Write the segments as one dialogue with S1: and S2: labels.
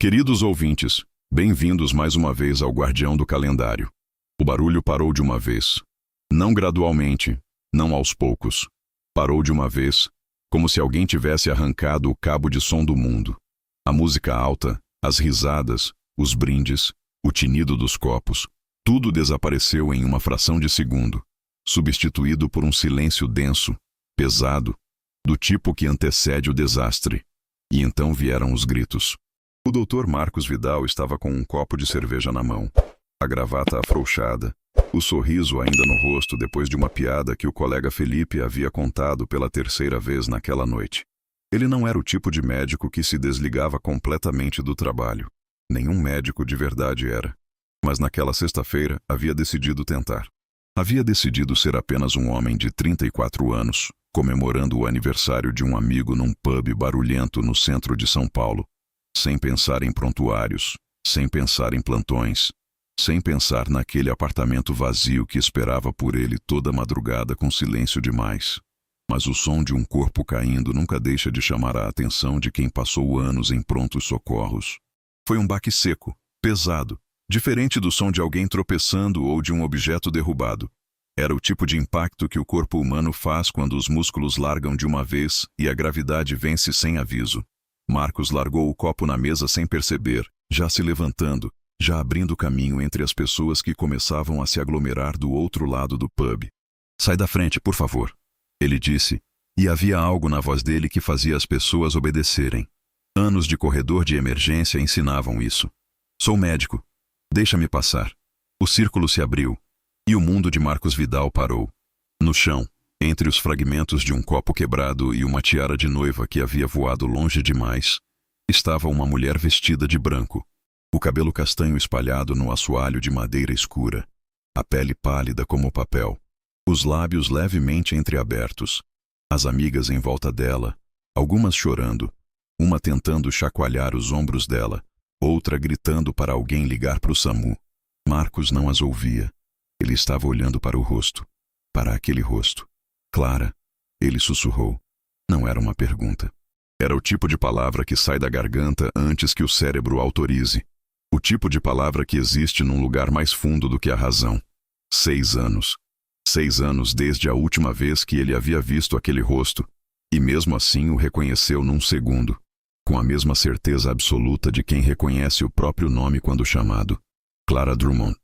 S1: Queridos ouvintes, bem-vindos mais uma vez ao Guardião do Calendário. O barulho parou de uma vez. Não gradualmente, não aos poucos. Parou de uma vez, como se alguém tivesse arrancado o cabo de som do mundo. A música alta, as risadas, os brindes, o tinido dos copos, tudo desapareceu em uma fração de segundo, substituído por um silêncio denso, pesado, do tipo que antecede o desastre. E então vieram os gritos. O Dr. Marcos Vidal estava com um copo de cerveja na mão, a gravata afrouxada, o sorriso ainda no rosto depois de uma piada que o colega Felipe havia contado pela terceira vez naquela noite. Ele não era o tipo de médico que se desligava completamente do trabalho. Nenhum médico de verdade era. Mas naquela sexta-feira havia decidido tentar. Havia decidido ser apenas um homem de 34 anos, comemorando o aniversário de um amigo num pub barulhento no centro de São Paulo. Sem pensar em prontuários, sem pensar em plantões, sem pensar naquele apartamento vazio que esperava por ele toda a madrugada com silêncio demais. Mas o som de um corpo caindo nunca deixa de chamar a atenção de quem passou anos em prontos socorros. Foi um baque seco, pesado, diferente do som de alguém tropeçando ou de um objeto derrubado. Era o tipo de impacto que o corpo humano faz quando os músculos largam de uma vez e a gravidade vence sem aviso. Marcos largou o copo na mesa sem perceber, já se levantando, já abrindo caminho entre as pessoas que começavam a se aglomerar do outro lado do pub. "Sai da frente, por favor", ele disse, e havia algo na voz dele que fazia as pessoas obedecerem. Anos de corredor de emergência ensinavam isso. "Sou médico. Deixa-me passar." O círculo se abriu, e o mundo de Marcos Vidal parou. No chão, entre os fragmentos de um copo quebrado e uma tiara de noiva que havia voado longe demais, estava uma mulher vestida de branco, o cabelo castanho espalhado no assoalho de madeira escura, a pele pálida como papel, os lábios levemente entreabertos, as amigas em volta dela, algumas chorando, uma tentando chacoalhar os ombros dela, outra gritando para alguém ligar para o SAMU. Marcos não as ouvia. Ele estava olhando para o rosto, para aquele rosto. "Clara", ele sussurrou. Não era uma pergunta. Era o tipo de palavra que sai da garganta antes que o cérebro autorize. O tipo de palavra que existe num lugar mais fundo do que a razão. 6 anos. 6 anos desde a última vez que ele havia visto aquele rosto, e mesmo assim o reconheceu num segundo, com a mesma certeza absoluta de quem reconhece o próprio nome quando chamado. Clara Drummond.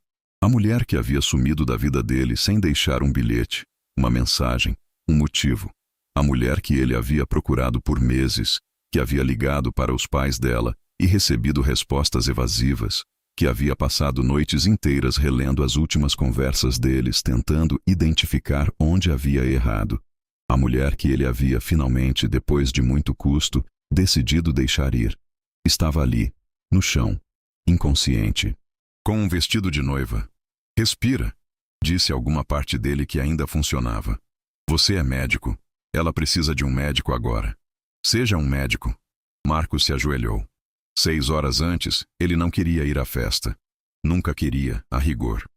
S1: A mulher que havia sumido da vida dele sem deixar um bilhete, uma mensagem, um motivo. A mulher que ele havia procurado por meses, que havia ligado para os pais dela e recebido respostas evasivas, que havia passado noites inteiras relendo as últimas conversas deles tentando identificar onde havia errado. A mulher que ele havia finalmente, depois de muito custo, decidido deixar ir. Estava ali, no chão, inconsciente, com um vestido de noiva. "Respira", disse alguma parte dele que ainda funcionava. "Você é médico. Ela precisa de um médico agora. Seja um médico." Marcos se ajoelhou. 6 horas antes, ele não queria ir à festa. Nunca queria, a rigor.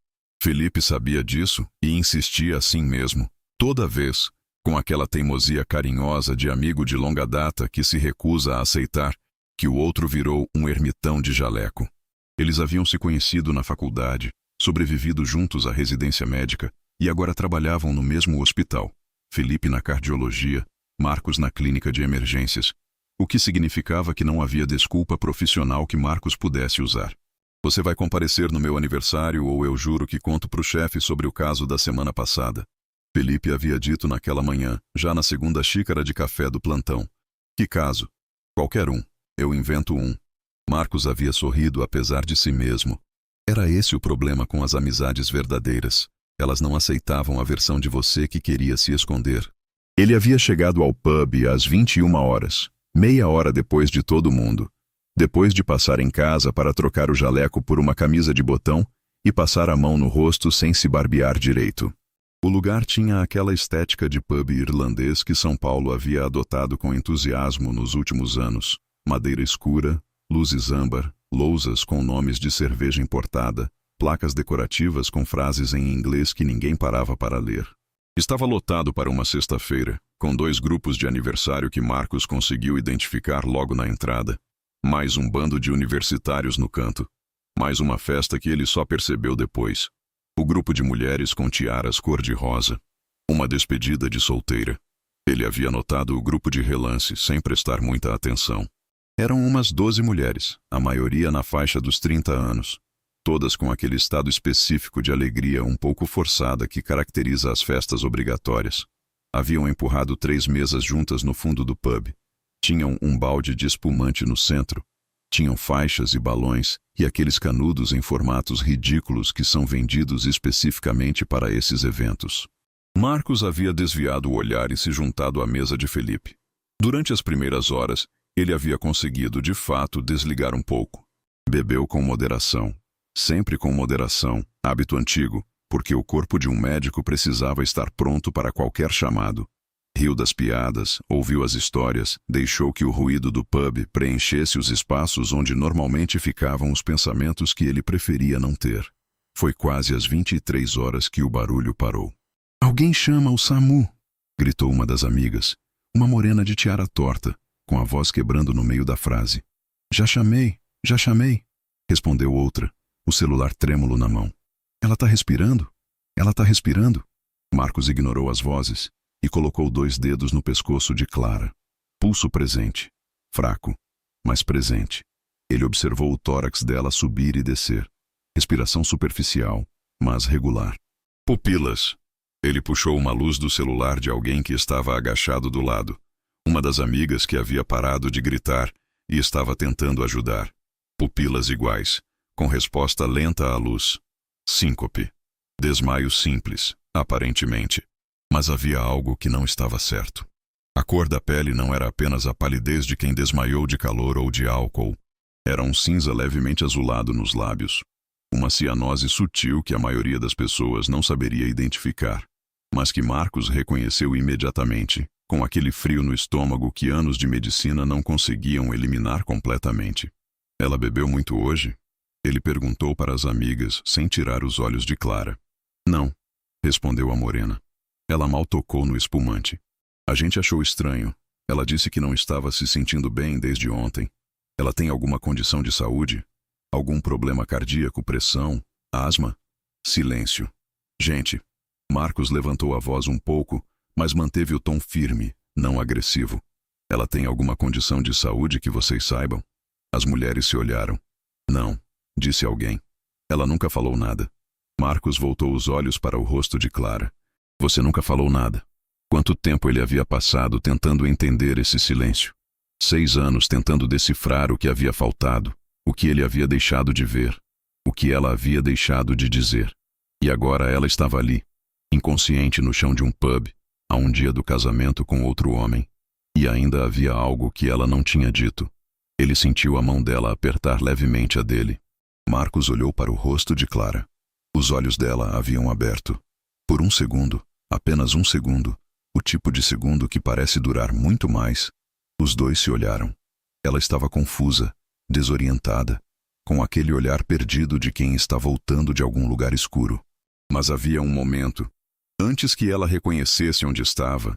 S1: Felipe sabia disso e insistia assim mesmo, toda vez, com aquela teimosia carinhosa de amigo de longa data que se recusa a aceitar que o outro virou um ermitão de jaleco. Eles haviam se conhecido na faculdade, sobrevivido juntos à residência médica e agora trabalhavam no mesmo hospital. Felipe na cardiologia, Marcos na clínica de emergências, o que significava que não havia desculpa profissional que Marcos pudesse usar. "Você vai comparecer no meu aniversário ou eu juro que conto para o chefe sobre o caso da semana passada", Felipe havia dito naquela manhã, já na segunda xícara de café do plantão. "Que caso?" "Qualquer um. Eu invento um." Marcos havia sorrido apesar de si mesmo. Era esse o problema com as amizades verdadeiras. Elas não aceitavam a versão de você que queria se esconder. Ele havia chegado ao pub às 21 horas, meia hora depois de todo mundo. Depois de passar em casa para trocar o jaleco por uma camisa de botão e passar a mão no rosto sem se barbear direito. O lugar tinha aquela estética de pub irlandês que São Paulo havia adotado com entusiasmo nos últimos anos. Madeira escura, luzes âmbar, lousas com nomes de cerveja importada, placas decorativas com frases em inglês que ninguém parava para ler. Estava lotado para uma sexta-feira, com 2 grupos de aniversário que Marcos conseguiu identificar logo na entrada. Mais um bando de universitários no canto. Mais uma festa que ele só percebeu depois. O grupo de mulheres com tiaras cor-de-rosa. Uma despedida de solteira. Ele havia notado o grupo de relance sem prestar muita atenção. Eram umas 12 mulheres, a maioria na faixa dos 30 anos. Todas com aquele estado específico de alegria um pouco forçada que caracteriza as festas obrigatórias. Haviam empurrado 3 mesas juntas no fundo do pub. Tinham um balde de espumante no centro. Tinham faixas e balões e aqueles canudos em formatos ridículos que são vendidos especificamente para esses eventos. Marcos havia desviado o olhar e se juntado à mesa de Felipe. Durante as primeiras horas, ele havia conseguido, de fato, desligar um pouco. Bebeu com moderação. Sempre com moderação, hábito antigo, porque o corpo de um médico precisava estar pronto para qualquer chamado. Riu das piadas, ouviu as histórias, deixou que o ruído do pub preenchesse os espaços onde normalmente ficavam os pensamentos que ele preferia não ter. Foi quase às 23 horas que o barulho parou. "Alguém chama o SAMU!" gritou uma das amigas, uma morena de tiara torta, com a voz quebrando no meio da frase. Já chamei, respondeu outra, o celular trêmulo na mão. Ela tá respirando? Ela tá respirando? Marcos ignorou as vozes e colocou 2 dedos no pescoço de Clara. Pulso presente. Fraco, mas presente. Ele observou o tórax dela subir e descer. Respiração superficial, mas regular. Pupilas. Ele puxou uma luz do celular de alguém que estava agachado do lado. Uma das amigas que havia parado de gritar e estava tentando ajudar. Pupilas iguais, com resposta lenta à luz. Síncope. Desmaio simples, aparentemente. Mas havia algo que não estava certo. A cor da pele não era apenas a palidez de quem desmaiou de calor ou de álcool. Era um cinza levemente azulado nos lábios. Uma cianose sutil que a maioria das pessoas não saberia identificar, mas que Marcos reconheceu imediatamente, com aquele frio no estômago que anos de medicina não conseguiam eliminar completamente. Ela bebeu muito hoje? Ele perguntou para as amigas, sem tirar os olhos de Clara. Não, respondeu a morena. Ela mal tocou no espumante. A gente achou estranho. Ela disse que não estava se sentindo bem desde ontem. Ela tem alguma condição de saúde? Algum problema cardíaco, pressão, asma? Silêncio. Gente. Marcos levantou a voz um pouco, mas manteve o tom firme, não agressivo. Ela tem alguma condição de saúde que vocês saibam? As mulheres se olharam. Não, disse alguém. Ela nunca falou nada. Marcos voltou os olhos para o rosto de Clara. Você nunca falou nada. Quanto tempo ele havia passado tentando entender esse silêncio? 6 anos tentando decifrar o que havia faltado, o que ele havia deixado de ver, o que ela havia deixado de dizer. E agora ela estava ali, inconsciente no chão de um pub, a um dia do casamento com outro homem. E ainda havia algo que ela não tinha dito. Ele sentiu a mão dela apertar levemente a dele. Marcos olhou para o rosto de Clara. Os olhos dela haviam aberto. Por um segundo, apenas um segundo, o tipo de segundo que parece durar muito mais, os dois se olharam. Ela estava confusa, desorientada, com aquele olhar perdido de quem está voltando de algum lugar escuro. Mas havia um momento, antes que ela reconhecesse onde estava,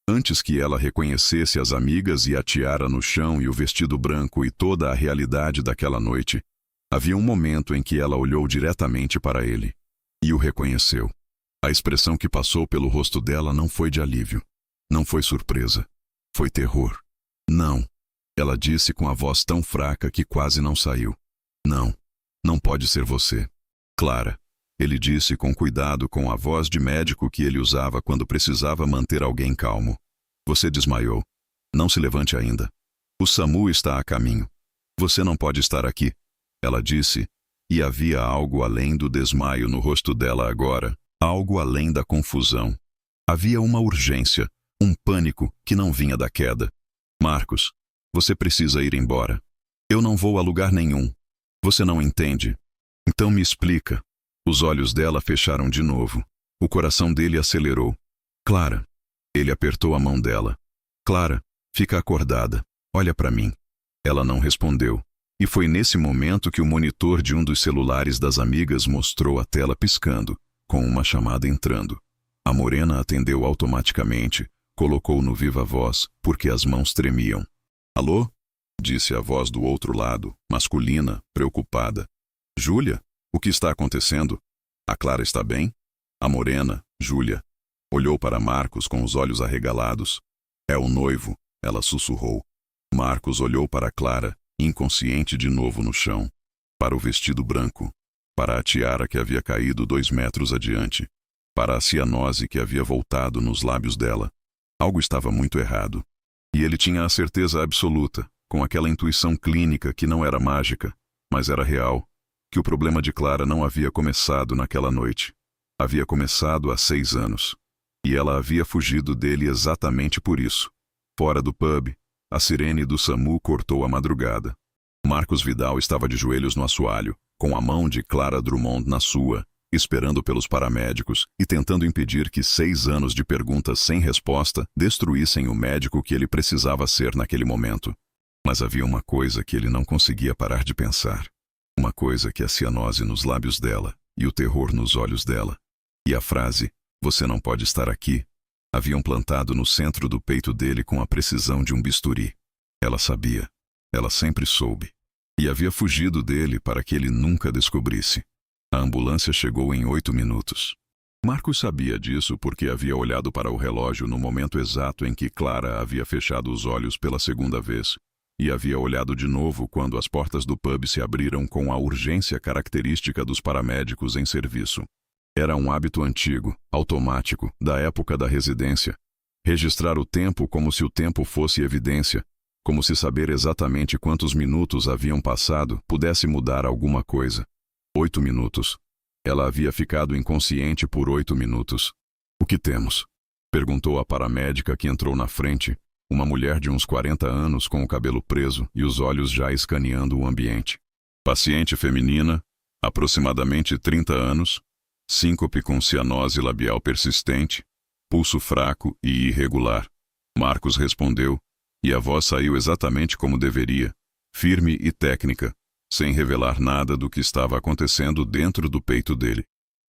S1: antes que ela reconhecesse as amigas e a tiara no chão e o vestido branco e toda a realidade daquela noite, havia um momento em que ela olhou diretamente para ele e o reconheceu. A expressão que passou pelo rosto dela não foi de alívio, não foi surpresa, foi terror. Não, ela disse com a voz tão fraca que quase não saiu. Não, não pode ser você. Clara, ele disse com cuidado com a voz de médico que ele usava quando precisava manter alguém calmo. Você desmaiou. Não se levante ainda. O SAMU está a caminho. Você não pode estar aqui, ela disse, e havia algo além do desmaio no rosto dela agora, algo além da confusão. Havia uma urgência, um pânico que não vinha da queda. Marcos, você precisa ir embora. Eu não vou a lugar nenhum. Você não entende. Então me explica. Os olhos dela fecharam de novo. O coração dele acelerou. Clara. Ele apertou a mão dela. Clara, fica acordada. Olha para mim. Ela não respondeu. E foi nesse momento que o monitor de um dos celulares das amigas mostrou a tela piscando, com uma chamada entrando. A morena atendeu automaticamente, colocou no viva voz, porque as mãos tremiam. Alô? disse a voz do outro lado, masculina, preocupada. Júlia, o que está acontecendo? A Clara está bem? A morena, Júlia, olhou para Marcos com os olhos arregalados. É o noivo, ela sussurrou. Marcos olhou para Clara, inconsciente de novo no chão. Para o vestido branco. Para a tiara que havia caído 2 metros adiante. Para a cianose que havia voltado nos lábios dela. Algo estava muito errado. E ele tinha a certeza absoluta, com aquela intuição clínica que não era mágica, mas era real, que o problema de Clara não havia começado naquela noite. Havia começado há 6 anos. E ela havia fugido dele exatamente por isso. Fora do pub, a sirene do SAMU cortou a madrugada. Marcos Vidal estava de joelhos no assoalho, com a mão de Clara Drummond na sua, esperando pelos paramédicos e tentando impedir que 6 anos de perguntas sem resposta destruíssem o médico que ele precisava ser naquele momento. Mas havia uma coisa que ele não conseguia parar de pensar. Uma coisa que a cianose nos lábios dela e o terror nos olhos dela. E a frase, "Você não pode estar aqui", haviam plantado no centro do peito dele com a precisão de um bisturi. Ela sabia. Ela sempre soube. E havia fugido dele para que ele nunca descobrisse. A ambulância chegou em 8 minutos. Marcos sabia disso porque havia olhado para o relógio no momento exato em que Clara havia fechado os olhos pela segunda vez, e havia olhado de novo quando as portas do pub se abriram com a urgência característica dos paramédicos em serviço. Era um hábito antigo, automático, da época da residência. Registrar o tempo como se o tempo fosse evidência, como se saber exatamente quantos minutos haviam passado pudesse mudar alguma coisa. 8 minutos. Ela havia ficado inconsciente por 8 minutos. "O que temos?" perguntou a paramédica que entrou na frente, uma mulher de uns 40 anos com o cabelo preso e os olhos já escaneando o ambiente. Paciente feminina, aproximadamente 30 anos, síncope com cianose labial persistente, pulso fraco e irregular. Marcos respondeu, e a voz saiu exatamente como deveria, firme e técnica, sem revelar nada do que estava acontecendo dentro do peito dele.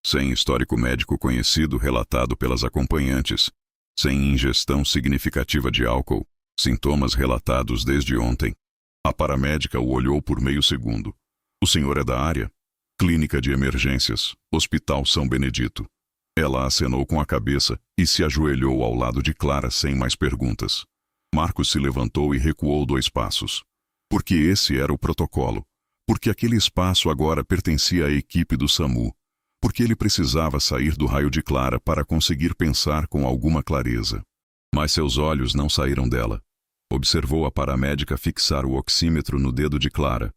S1: Sem histórico médico conhecido relatado pelas acompanhantes, sem ingestão significativa de álcool, sintomas relatados desde ontem. A paramédica o olhou por meio segundo. "O senhor é da área?" "Clínica de emergências, Hospital São Benedito." Ela acenou com a cabeça e se ajoelhou ao lado de Clara sem mais perguntas. Marcos se levantou e recuou 2 passos. Porque esse era o protocolo. Porque aquele espaço agora pertencia à equipe do SAMU. Porque ele precisava sair do raio de Clara para conseguir pensar com alguma clareza. Mas seus olhos não saíram dela. Observou a paramédica fixar o oxímetro no dedo de Clara.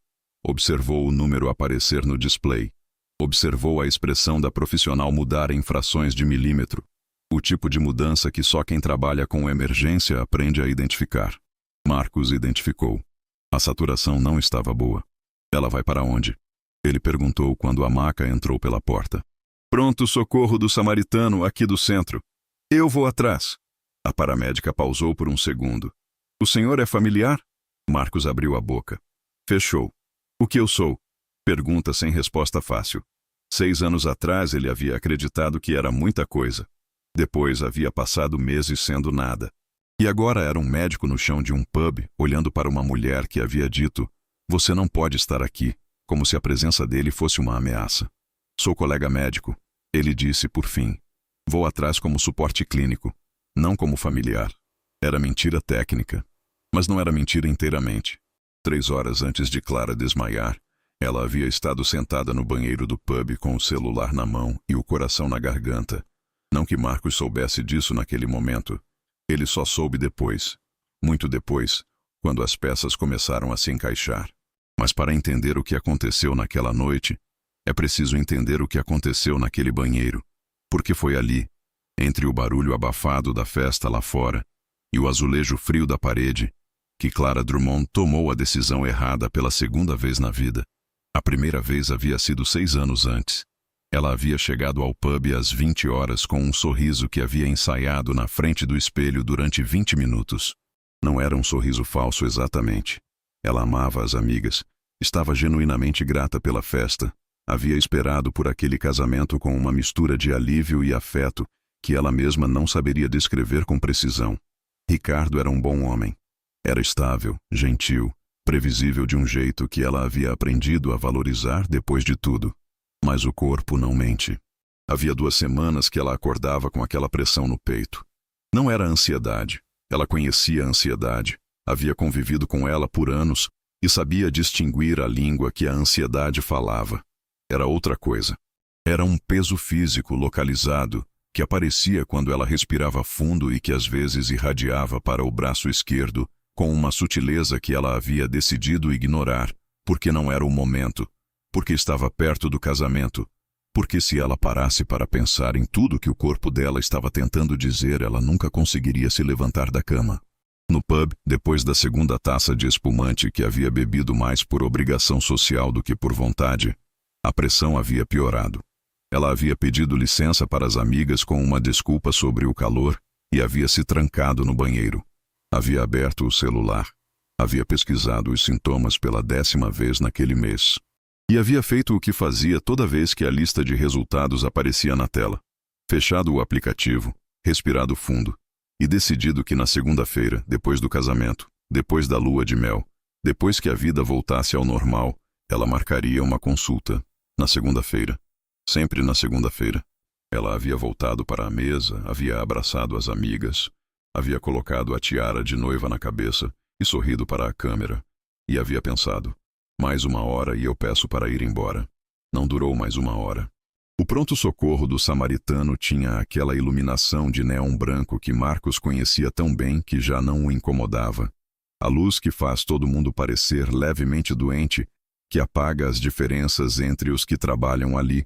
S1: Observou o número aparecer no display. Observou a expressão da profissional mudar em frações de milímetro. O tipo de mudança que só quem trabalha com emergência aprende a identificar. Marcos identificou. A saturação não estava boa. "Ela vai para onde?" ele perguntou quando a maca entrou pela porta. "Pronto socorro do samaritano aqui do centro. Eu vou atrás." A paramédica pausou por um segundo. "O senhor é familiar?" Marcos abriu a boca. Fechou. "O que eu sou?" Pergunta sem resposta fácil. 6 anos atrás ele havia acreditado que era muita coisa. Depois havia passado meses sendo nada. E agora era um médico no chão de um pub, olhando para uma mulher que havia dito, "Você não pode estar aqui", como se a presença dele fosse uma ameaça. "Sou colega médico", ele disse por fim. "Vou atrás como suporte clínico, não como familiar." Era mentira técnica, mas não era mentira inteiramente. 3 horas antes de Clara desmaiar, ela havia estado sentada no banheiro do pub com o celular na mão e o coração na garganta. Não que Marcos soubesse disso naquele momento. Ele só soube depois, muito depois, quando as peças começaram a se encaixar. Mas para entender o que aconteceu naquela noite, é preciso entender o que aconteceu naquele banheiro. Porque foi ali, entre o barulho abafado da festa lá fora e o azulejo frio da parede, que Clara Drummond tomou a decisão errada pela segunda vez na vida. A primeira vez havia sido 6 anos antes. Ela havia chegado ao pub às 20 horas com um sorriso que havia ensaiado na frente do espelho durante 20 minutos. Não era um sorriso falso exatamente. Ela amava as amigas, estava genuinamente grata pela festa, havia esperado por aquele casamento com uma mistura de alívio e afeto que ela mesma não saberia descrever com precisão. Ricardo era um bom homem. Era estável, gentil, previsível de um jeito que ela havia aprendido a valorizar depois de tudo. Mas o corpo não mente. Havia 2 semanas que ela acordava com aquela pressão no peito. Não era ansiedade. Ela conhecia a ansiedade, havia convivido com ela por anos e sabia distinguir a língua que a ansiedade falava. Era outra coisa. Era um peso físico localizado que aparecia quando ela respirava fundo e que às vezes irradiava para o braço esquerdo com uma sutileza que ela havia decidido ignorar, porque não era o momento, porque estava perto do casamento, porque se ela parasse para pensar em tudo que o corpo dela estava tentando dizer, ela nunca conseguiria se levantar da cama. No pub, depois da 2ª taça de espumante que havia bebido mais por obrigação social do que por vontade, a pressão havia piorado. Ela havia pedido licença para as amigas com uma desculpa sobre o calor e havia se trancado no banheiro. Havia aberto o celular. Havia pesquisado os sintomas pela 10ª vez naquele mês. E havia feito o que fazia toda vez que a lista de resultados aparecia na tela. Fechado o aplicativo, respirado fundo, e decidido que na segunda-feira, depois do casamento, depois da lua de mel, depois que a vida voltasse ao normal, ela marcaria uma consulta. Na segunda-feira. Sempre na segunda-feira. Ela havia voltado para a mesa, havia abraçado as amigas, havia colocado a tiara de noiva na cabeça e sorrido para a câmera, e havia pensado: mais 1 hora e eu peço para ir embora. Não durou mais 1 hora. O pronto-socorro do samaritano tinha aquela iluminação de neon branco que Marcos conhecia tão bem que já não o incomodava. A luz que faz todo mundo parecer levemente doente, que apaga as diferenças entre os que trabalham ali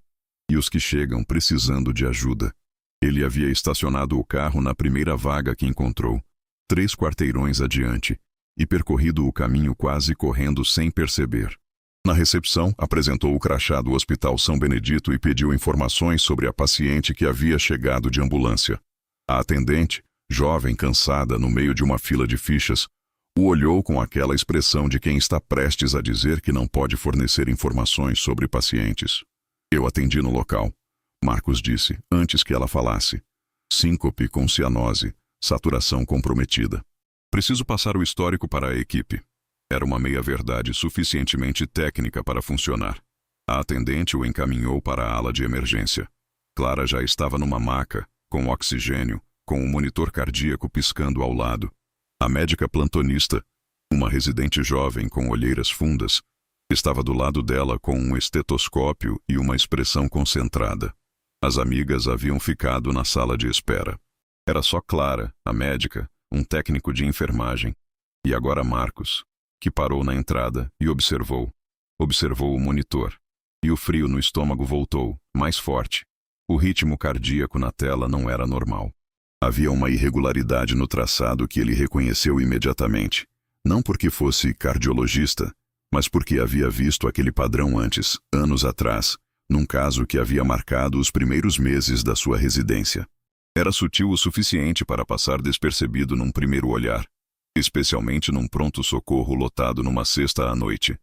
S1: e os que chegam precisando de ajuda. Ele havia estacionado o carro na primeira vaga que encontrou, 3 quarteirões adiante, e percorrido o caminho quase correndo sem perceber. Na recepção, apresentou o crachá do Hospital São Benedito e pediu informações sobre a paciente que havia chegado de ambulância. A atendente, jovem, cansada, no meio de uma fila de fichas, o olhou com aquela expressão de quem está prestes a dizer que não pode fornecer informações sobre pacientes. Eu atendi no local, Marcos disse, antes que ela falasse. Síncope com cianose, saturação comprometida. Preciso passar o histórico para a equipe. Era uma meia-verdade suficientemente técnica para funcionar. A atendente o encaminhou para a ala de emergência. Clara já estava numa maca, com oxigênio, com o monitor cardíaco piscando ao lado. A médica plantonista, uma residente jovem com olheiras fundas, estava do lado dela com um estetoscópio e uma expressão concentrada. As amigas haviam ficado na sala de espera. Era só Clara, a médica, um técnico de enfermagem, e agora Marcos, que parou na entrada e observou. Observou o monitor. E o frio no estômago voltou, mais forte. O ritmo cardíaco na tela não era normal. Havia uma irregularidade no traçado que ele reconheceu imediatamente. Não porque fosse cardiologista, mas porque havia visto aquele padrão antes, anos atrás, num caso que havia marcado os primeiros meses da sua residência. Era sutil o suficiente para passar despercebido num primeiro olhar, especialmente num pronto-socorro lotado numa sexta à noite,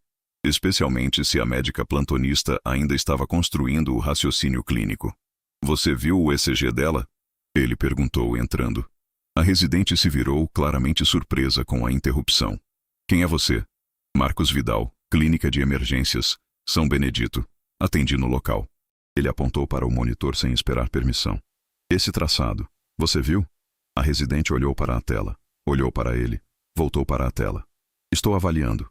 S1: especialmente se a médica plantonista ainda estava construindo o raciocínio clínico. Você viu o ECG dela? Ele perguntou, entrando. A residente se virou, claramente surpresa com a interrupção. Quem é você? Marcos Vidal, Clínica de Emergências, São Benedito. Atendi no local. Ele apontou para o monitor sem esperar permissão. Esse traçado, você viu? A residente olhou para a tela, olhou para ele, voltou para a tela. Estou avaliando.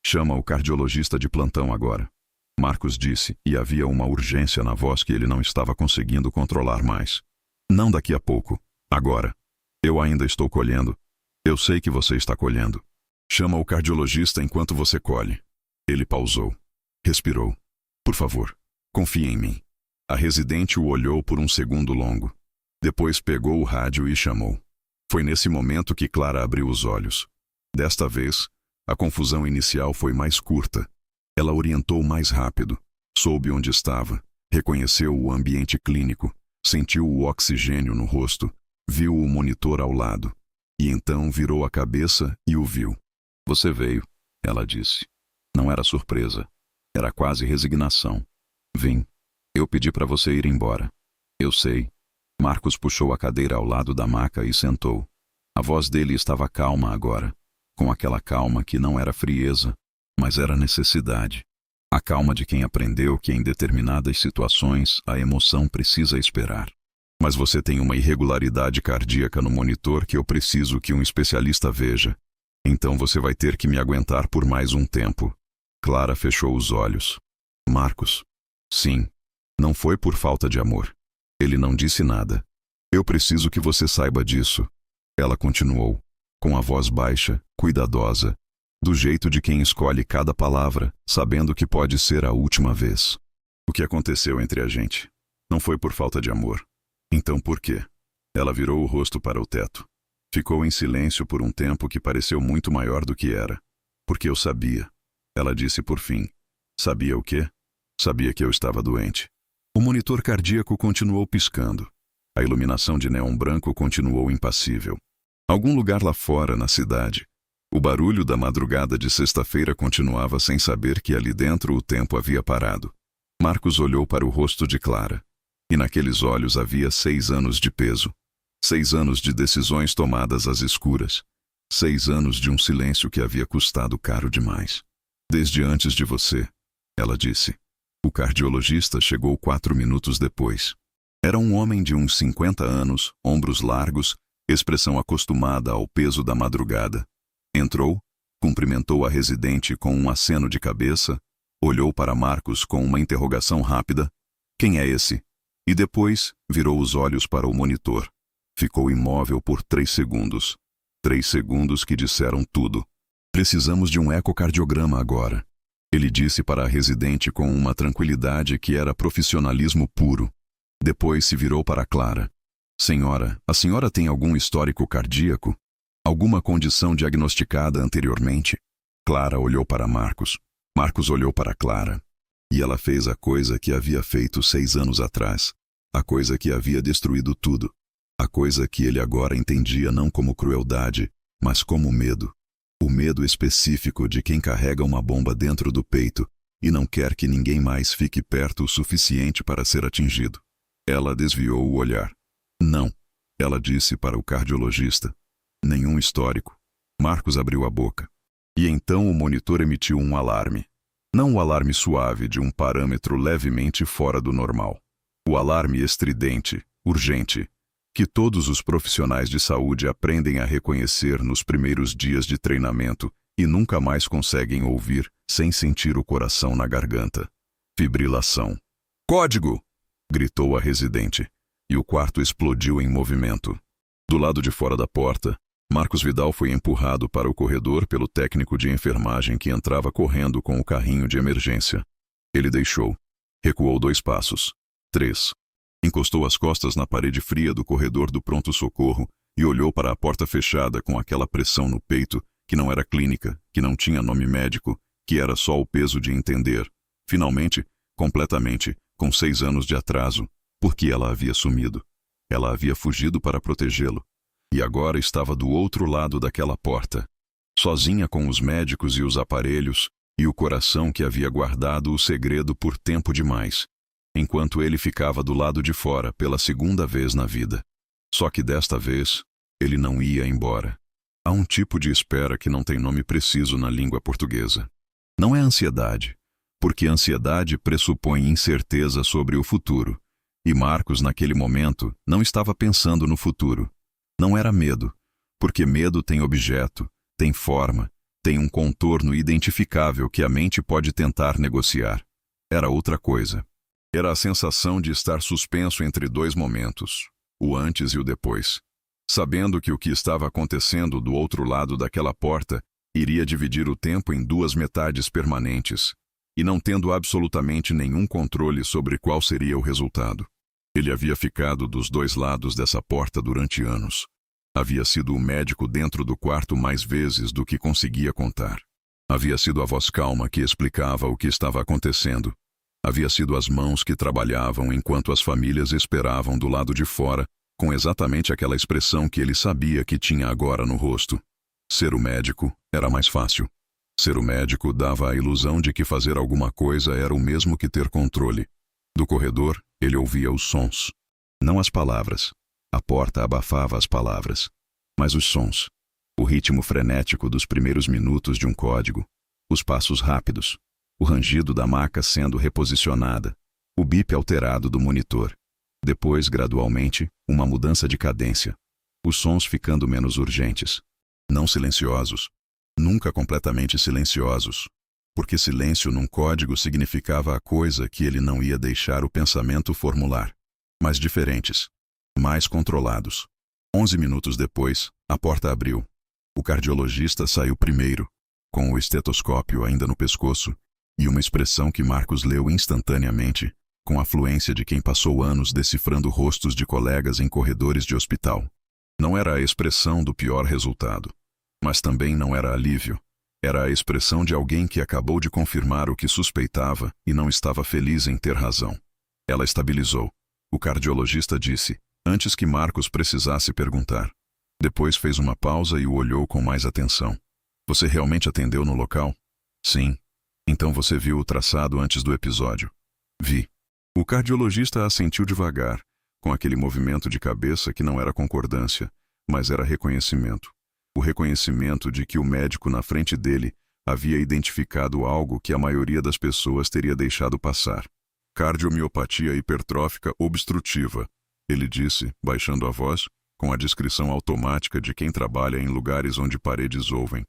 S1: Chama o cardiologista de plantão agora. Marcos disse, e havia uma urgência na voz que ele não estava conseguindo controlar mais. Não daqui a pouco, agora. Eu ainda estou colhendo. Eu sei que você está colhendo. Chama o cardiologista enquanto você colhe. Ele pausou. Respirou. Por favor, confie em mim. A residente o olhou por um segundo longo. Depois pegou o rádio e chamou. Foi nesse momento que Clara abriu os olhos. Desta vez, a confusão inicial foi mais curta. Ela orientou mais rápido. Soube onde estava. Reconheceu o ambiente clínico. Sentiu o oxigênio no rosto. Viu o monitor ao lado. E então virou a cabeça e o viu. Você veio, ela disse. Não era surpresa. Era quase resignação. Vim. Eu pedi para você ir embora. Eu sei. Marcos puxou a cadeira ao lado da maca e sentou. A voz dele estava calma agora. com aquela calma que não era frieza, mas era necessidade. A calma de quem aprendeu que em determinadas situações a emoção precisa esperar. Mas você tem uma irregularidade cardíaca no monitor que eu preciso que um especialista veja. Então você vai ter que me aguentar por mais um tempo. Clara fechou os olhos. Marcos. Sim. Não foi por falta de amor. Ele não disse nada. Eu preciso que você saiba disso. Ela continuou, com a voz baixa, cuidadosa, do jeito de quem escolhe cada palavra, sabendo que pode ser a última vez. O que aconteceu entre a gente? Não foi por falta de amor. Então por quê? Ela virou o rosto para o teto. Ficou em silêncio por um tempo que pareceu muito maior do que era. Porque eu sabia. Ela disse por fim. Sabia o quê? Sabia que eu estava doente. O monitor cardíaco continuou piscando. A iluminação de neon branco continuou impassível. Algum lugar lá fora, na cidade, o barulho da madrugada de sexta-feira continuava sem saber que ali dentro o tempo havia parado. Marcos olhou para o rosto de Clara. E naqueles olhos havia 6 anos de peso. 6 anos de decisões tomadas às escuras. 6 anos de um silêncio que havia custado caro demais. Desde antes de você, ela disse. O cardiologista chegou 4 minutos depois. Era um homem de uns 50 anos, ombros largos, expressão acostumada ao peso da madrugada. Entrou, cumprimentou a residente com um aceno de cabeça, olhou para Marcos com uma interrogação rápida. Quem é esse? E depois virou os olhos para o monitor. Ficou imóvel por 3 segundos. 3 segundos que disseram tudo. Precisamos de um ecocardiograma agora. Ele disse para a residente com uma tranquilidade que era profissionalismo puro. Depois se virou para Clara. Senhora, a senhora tem algum histórico cardíaco? Alguma condição diagnosticada anteriormente? Clara olhou para Marcos. Marcos olhou para Clara. E ela fez a coisa que havia feito 6 anos atrás. A coisa que havia destruído tudo. A coisa que ele agora entendia não como crueldade, mas como medo. O medo específico de quem carrega uma bomba dentro do peito e não quer que ninguém mais fique perto o suficiente para ser atingido. Ela desviou o olhar. Não, ela disse para o cardiologista. Nenhum histórico. Marcos abriu a boca. E então o monitor emitiu um alarme. Não o alarme suave de um parâmetro levemente fora do normal. O alarme estridente, urgente, que todos os profissionais de saúde aprendem a reconhecer nos primeiros dias de treinamento e nunca mais conseguem ouvir sem sentir o coração na garganta. Fibrilação. Código! Gritou a residente, e o quarto explodiu em movimento. Do lado de fora da porta, Marcos Vidal foi empurrado para o corredor pelo técnico de enfermagem que entrava correndo com o carrinho de emergência. Ele deixou. Recuou 2 passos. 3. Encostou as costas na parede fria do corredor do pronto-socorro e olhou para a porta fechada com aquela pressão no peito, que não era clínica, que não tinha nome médico, que era só o peso de entender. Finalmente, completamente, com 6 anos de atraso, porque ela havia sumido. Ela havia fugido para protegê-lo. E agora estava do outro lado daquela porta, sozinha com os médicos e os aparelhos, e o coração que havia guardado o segredo por tempo demais, enquanto ele ficava do lado de fora pela 2ª vez na vida. Só que desta vez, ele não ia embora. Há um tipo de espera que não tem nome preciso na língua portuguesa. Não é ansiedade, porque ansiedade pressupõe incerteza sobre o futuro, e Marcos, naquele momento, não estava pensando no futuro. Não era medo, porque medo tem objeto, tem forma, tem um contorno identificável que a mente pode tentar negociar. Era outra coisa. Era a sensação de estar suspenso entre 2 momentos, o antes e o depois, sabendo que o que estava acontecendo do outro lado daquela porta iria dividir o tempo em 2 metades permanentes, e não tendo absolutamente nenhum controle sobre qual seria o resultado. Ele havia ficado dos 2 lados dessa porta durante anos. Havia sido o médico dentro do quarto mais vezes do que conseguia contar. Havia sido a voz calma que explicava o que estava acontecendo. Havia sido as mãos que trabalhavam enquanto as famílias esperavam do lado de fora, com exatamente aquela expressão que ele sabia que tinha agora no rosto. Ser o médico era mais fácil. Ser o médico dava a ilusão de que fazer alguma coisa era o mesmo que ter controle. Do corredor, ele ouvia os sons. Não as palavras. A porta abafava as palavras. Mas os sons. O ritmo frenético dos primeiros minutos de um código, os passos rápidos, o rangido da maca sendo reposicionada, o bip alterado do monitor. Depois, gradualmente, uma mudança de cadência. Os sons ficando menos urgentes. Não silenciosos. Nunca completamente silenciosos. Porque silêncio num código significava a coisa que ele não ia deixar o pensamento formular. Mas diferentes. Mais controlados. 11 minutos depois, a porta abriu. O cardiologista saiu primeiro, com o estetoscópio ainda no pescoço, e uma expressão que Marcos leu instantaneamente, com a fluência de quem passou anos decifrando rostos de colegas em corredores de hospital. Não era a expressão do pior resultado, mas também não era alívio. Era a expressão de alguém que acabou de confirmar o que suspeitava e não estava feliz em ter razão. Ela estabilizou. O cardiologista disse, antes que Marcos precisasse perguntar. Depois fez uma pausa e o olhou com mais atenção. Você realmente atendeu no local? Sim. Então você viu o traçado antes do episódio? Vi. O cardiologista assentiu devagar, com aquele movimento de cabeça que não era concordância, mas era reconhecimento. O reconhecimento de que o médico na frente dele havia identificado algo que a maioria das pessoas teria deixado passar. Cardiomiopatia hipertrófica obstrutiva, ele disse, baixando a voz, com a descrição automática de quem trabalha em lugares onde paredes ouvem.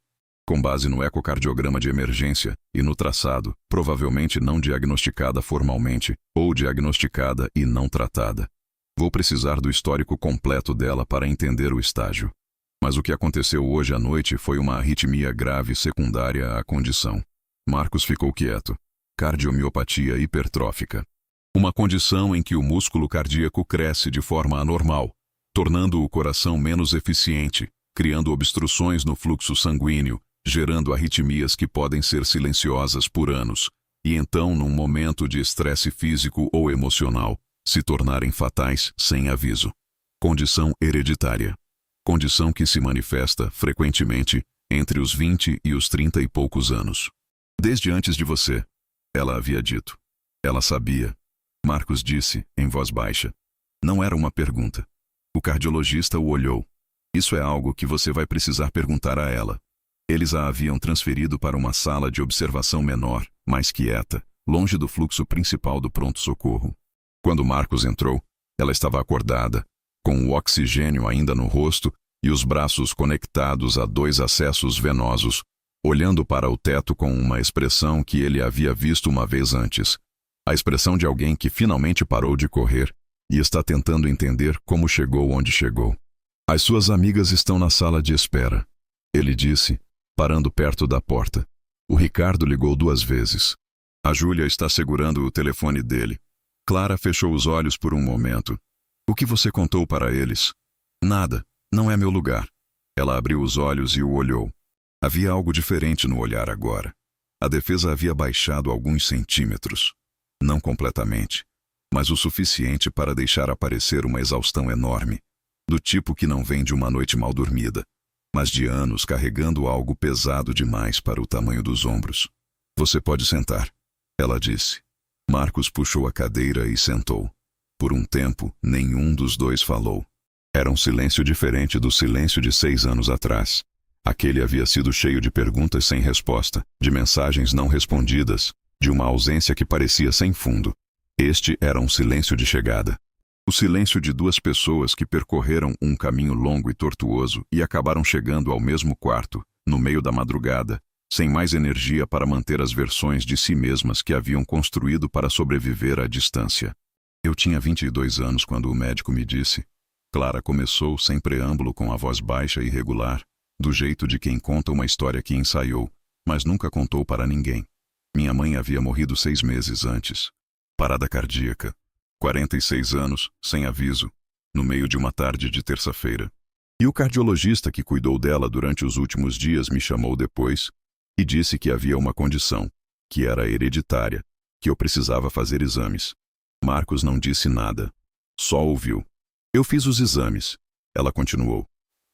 S1: Com base no ecocardiograma de emergência e no traçado, provavelmente não diagnosticada formalmente, ou diagnosticada e não tratada. Vou precisar do histórico completo dela para entender o estágio. Mas o que aconteceu hoje à noite foi uma arritmia grave secundária à condição. Marcos ficou quieto. Cardiomiopatia hipertrófica. Uma condição em que o músculo cardíaco cresce de forma anormal, tornando o coração menos eficiente, criando obstruções no fluxo sanguíneo, gerando arritmias que podem ser silenciosas por anos, e então, num momento de estresse físico ou emocional, se tornarem fatais sem aviso. Condição hereditária. Condição que se manifesta, frequentemente, entre os 20 e os 30 e poucos anos. Desde antes de você, ela havia dito. Ela sabia. Marcos disse, em voz baixa. Não era uma pergunta. O cardiologista o olhou. Isso é algo que você vai precisar perguntar a ela. Eles a haviam transferido para uma sala de observação menor, mais quieta, longe do fluxo principal do pronto-socorro. Quando Marcos entrou, ela estava acordada, com o oxigênio ainda no rosto e os braços conectados a 2 acessos venosos, olhando para o teto com uma expressão que ele havia visto uma vez antes. A expressão de alguém que finalmente parou de correr e está tentando entender como chegou onde chegou. As suas amigas estão na sala de espera, ele disse, parando perto da porta. O Ricardo ligou 2 vezes. A Júlia está segurando o telefone dele. Clara fechou os olhos por um momento. O que você contou para eles? Nada, não é meu lugar. Ela abriu os olhos e o olhou. Havia algo diferente no olhar agora. A defesa havia baixado alguns centímetros. Não completamente, mas o suficiente para deixar aparecer uma exaustão enorme, do tipo que não vem de uma noite mal dormida, mas de anos carregando algo pesado demais para o tamanho dos ombros. Você pode sentar, ela disse. Marcos puxou a cadeira e sentou. Por um tempo, nenhum dos dois falou. Era um silêncio diferente do silêncio de 6 anos atrás. Aquele havia sido cheio de perguntas sem resposta, de mensagens não respondidas, de uma ausência que parecia sem fundo. Este era um silêncio de chegada. O silêncio de 2 pessoas que percorreram um caminho longo e tortuoso e acabaram chegando ao mesmo quarto, no meio da madrugada, sem mais energia para manter as versões de si mesmas que haviam construído para sobreviver à distância. Eu tinha 22 anos quando o médico me disse. Clara começou sem preâmbulo com a voz baixa e regular, do jeito de quem conta uma história que ensaiou, mas nunca contou para ninguém. Minha mãe havia morrido 6 meses antes. Parada cardíaca. 46 anos, sem aviso, no meio de uma tarde de terça-feira. E o cardiologista que cuidou dela durante os últimos dias me chamou depois e disse que havia uma condição, que era hereditária, que eu precisava fazer exames. Marcos não disse nada. Só ouviu. Eu fiz os exames, ela continuou.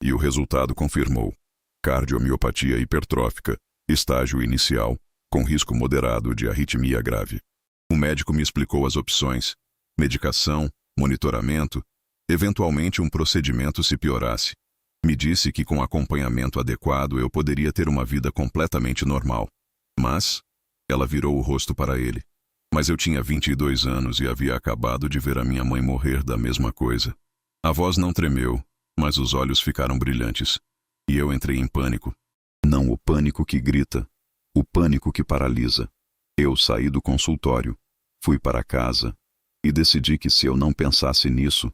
S1: E o resultado confirmou. Cardiomiopatia hipertrófica, estágio inicial, com risco moderado de arritmia grave. O médico me explicou as opções. Medicação, monitoramento, eventualmente um procedimento se piorasse. Me disse que com acompanhamento adequado eu poderia ter uma vida completamente normal. Mas ela virou o rosto para ele. Mas eu tinha 22 anos e havia acabado de ver a minha mãe morrer da mesma coisa. A voz não tremeu, mas os olhos ficaram brilhantes. E eu entrei em pânico. Não o pânico que grita, o pânico que paralisa. Eu saí do consultório, fui para casa e decidi que se eu não pensasse nisso,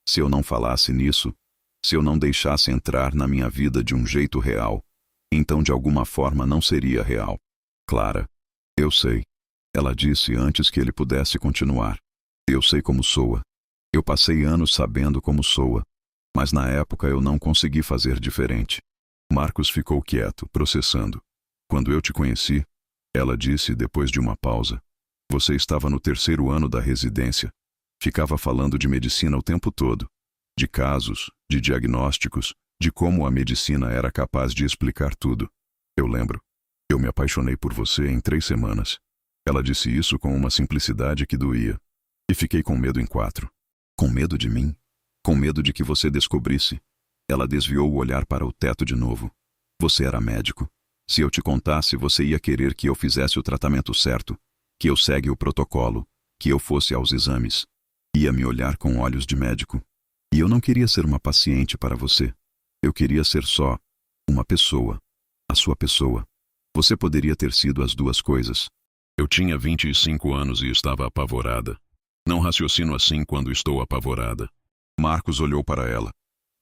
S1: se eu não falasse nisso, se eu não deixasse entrar na minha vida de um jeito real, então de alguma forma não seria real. Clara, eu sei. Ela disse antes que ele pudesse continuar. Eu sei como soa. Eu passei anos sabendo como soa, mas na época eu não consegui fazer diferente. Marcos ficou quieto, processando. Quando eu te conheci, ela disse depois de uma pausa, você estava no 3º ano da residência. Ficava falando de medicina o tempo todo. De casos, de diagnósticos, de como a medicina era capaz de explicar tudo. Eu lembro. Eu me apaixonei por você em 3 semanas. Ela disse isso com uma simplicidade que doía. E fiquei com medo em 4. Com medo de mim? Com medo de que você descobrisse? Ela desviou o olhar para o teto de novo. Você era médico. Se eu te contasse, você ia querer que eu fizesse o tratamento certo, que eu segue o protocolo, que eu fosse aos exames. Ia me olhar com olhos de médico. E eu não queria ser uma paciente para você. Eu queria ser só uma pessoa. A sua pessoa. Você poderia ter sido as duas coisas. Eu tinha 25 anos e estava apavorada. Não raciocino assim quando estou apavorada. Marcos olhou para ela,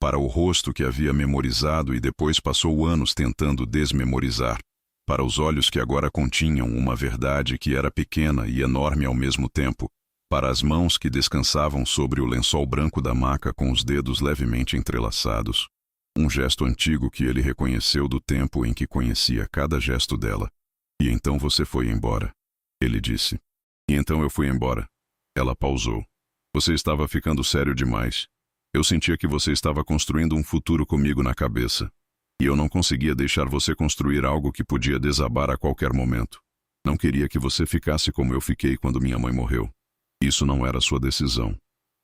S1: para o rosto que havia memorizado e depois passou anos tentando desmemorizar, para os olhos que agora continham uma verdade que era pequena e enorme ao mesmo tempo, para as mãos que descansavam sobre o lençol branco da maca com os dedos levemente entrelaçados. Um gesto antigo que ele reconheceu do tempo em que conhecia cada gesto dela. E então você foi embora, ele disse. E então eu fui embora. Ela pausou. Você estava ficando sério demais. Eu sentia que você estava construindo um futuro comigo na cabeça. E eu não conseguia deixar você construir algo que podia desabar a qualquer momento. Não queria que você ficasse como eu fiquei quando minha mãe morreu. Isso não era sua decisão.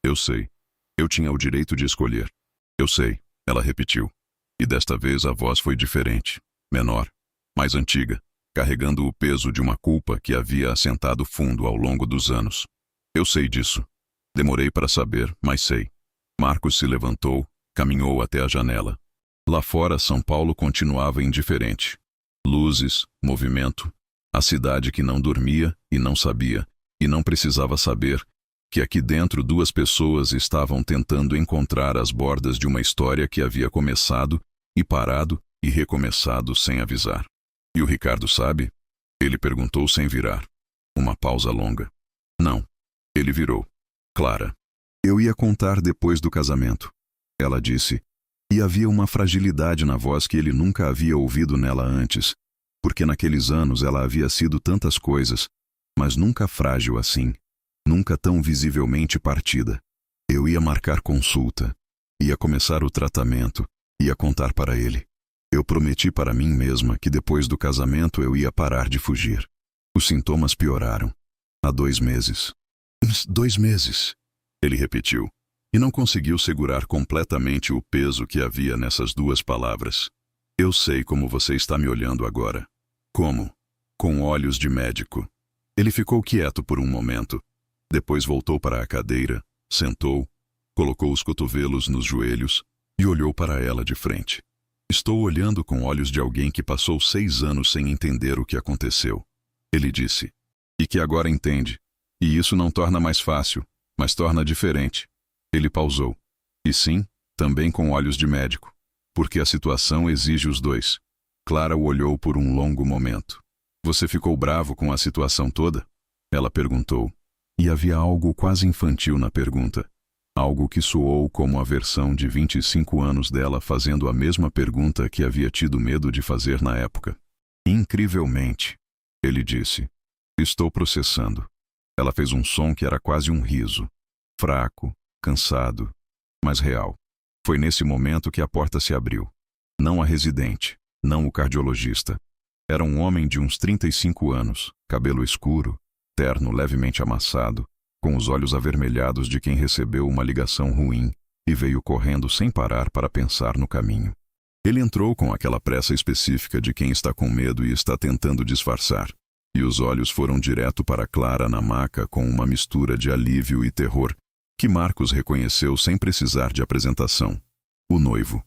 S1: Eu sei. Eu tinha o direito de escolher. Eu sei, ela repetiu. E desta vez a voz foi diferente, menor, mais antiga, carregando o peso de uma culpa que havia assentado fundo ao longo dos anos. Eu sei disso. Demorei para saber, mas sei. Marcos se levantou, caminhou até a janela. Lá fora, São Paulo continuava indiferente. Luzes, movimento. A cidade que não dormia e não sabia, e não precisava saber, que aqui dentro 2 pessoas estavam tentando encontrar as bordas de uma história que havia começado e parado e recomeçado sem avisar. E o Ricardo sabe? Ele perguntou sem virar. Uma pausa longa. Não. Ele virou. Clara. Eu ia contar depois do casamento. Ela disse. E havia uma fragilidade na voz que ele nunca havia ouvido nela antes, porque naqueles anos ela havia sido tantas coisas, mas nunca frágil assim, nunca tão visivelmente partida. Eu ia marcar consulta, ia começar o tratamento, ia contar para ele. Eu prometi para mim mesma que depois do casamento eu ia parar de fugir. Os sintomas pioraram. Há 2 meses. 2 meses, ele repetiu, e não conseguiu segurar completamente o peso que havia nessas 2 palavras. Eu sei como você está me olhando agora. Como? Com olhos de médico. Ele ficou quieto por um momento. Depois voltou para a cadeira, sentou, colocou os cotovelos nos joelhos e olhou para ela de frente. Estou olhando com olhos de alguém que passou 6 anos sem entender o que aconteceu. Ele disse. E que agora entende. E isso não torna mais fácil, mas torna diferente. Ele pausou. E sim, também com olhos de médico. Porque a situação exige os 2. Clara o olhou por um longo momento. Você ficou bravo com a situação toda? Ela perguntou. E havia algo quase infantil na pergunta. Algo que soou como a versão de 25 anos dela fazendo a mesma pergunta que havia tido medo de fazer na época. Incrivelmente, ele disse. Estou processando. Ela fez um som que era quase um riso. Fraco, cansado, mas real. Foi nesse momento que a porta se abriu. Não a residente, não o cardiologista. Era um homem de uns 35 anos, cabelo escuro, terno levemente amassado, com os olhos avermelhados de quem recebeu uma ligação ruim, e veio correndo sem parar para pensar no caminho. Ele entrou com aquela pressa específica de quem está com medo e está tentando disfarçar, e os olhos foram direto para Clara na maca com uma mistura de alívio e terror, que Marcos reconheceu sem precisar de apresentação. O noivo.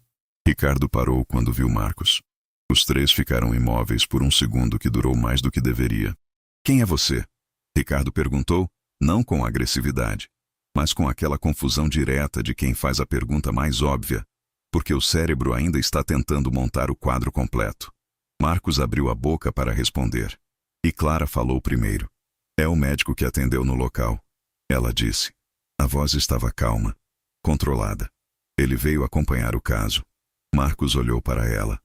S1: Ricardo parou quando viu Marcos. Os três ficaram imóveis por um segundo que durou mais do que deveria. Quem é você? Ricardo perguntou, não com agressividade, mas com aquela confusão direta de quem faz a pergunta mais óbvia, porque o cérebro ainda está tentando montar o quadro completo. Marcos abriu a boca para responder. E Clara falou primeiro. É o médico que atendeu no local. Ela disse. A voz estava calma, controlada. Ele veio acompanhar o caso. Marcos olhou para ela.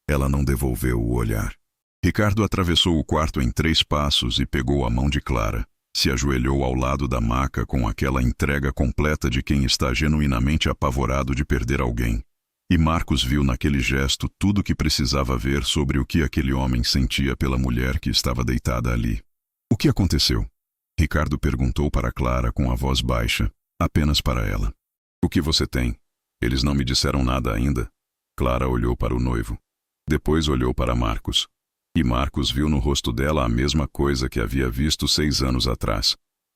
S1: Ela não devolveu o olhar. Ricardo atravessou o quarto em 3 passos e pegou a mão de Clara. Se ajoelhou ao lado da maca com aquela entrega completa de quem está genuinamente apavorado de perder alguém. E Marcos viu naquele gesto tudo o que precisava ver sobre o que aquele homem sentia pela mulher que estava deitada ali. O que aconteceu? Ricardo perguntou para Clara com a voz baixa, apenas para ela. O que você tem? Eles não me disseram nada ainda. Clara olhou para o noivo. Depois olhou para Marcos. E Marcos viu no rosto dela a mesma coisa que havia visto 6 anos atrás.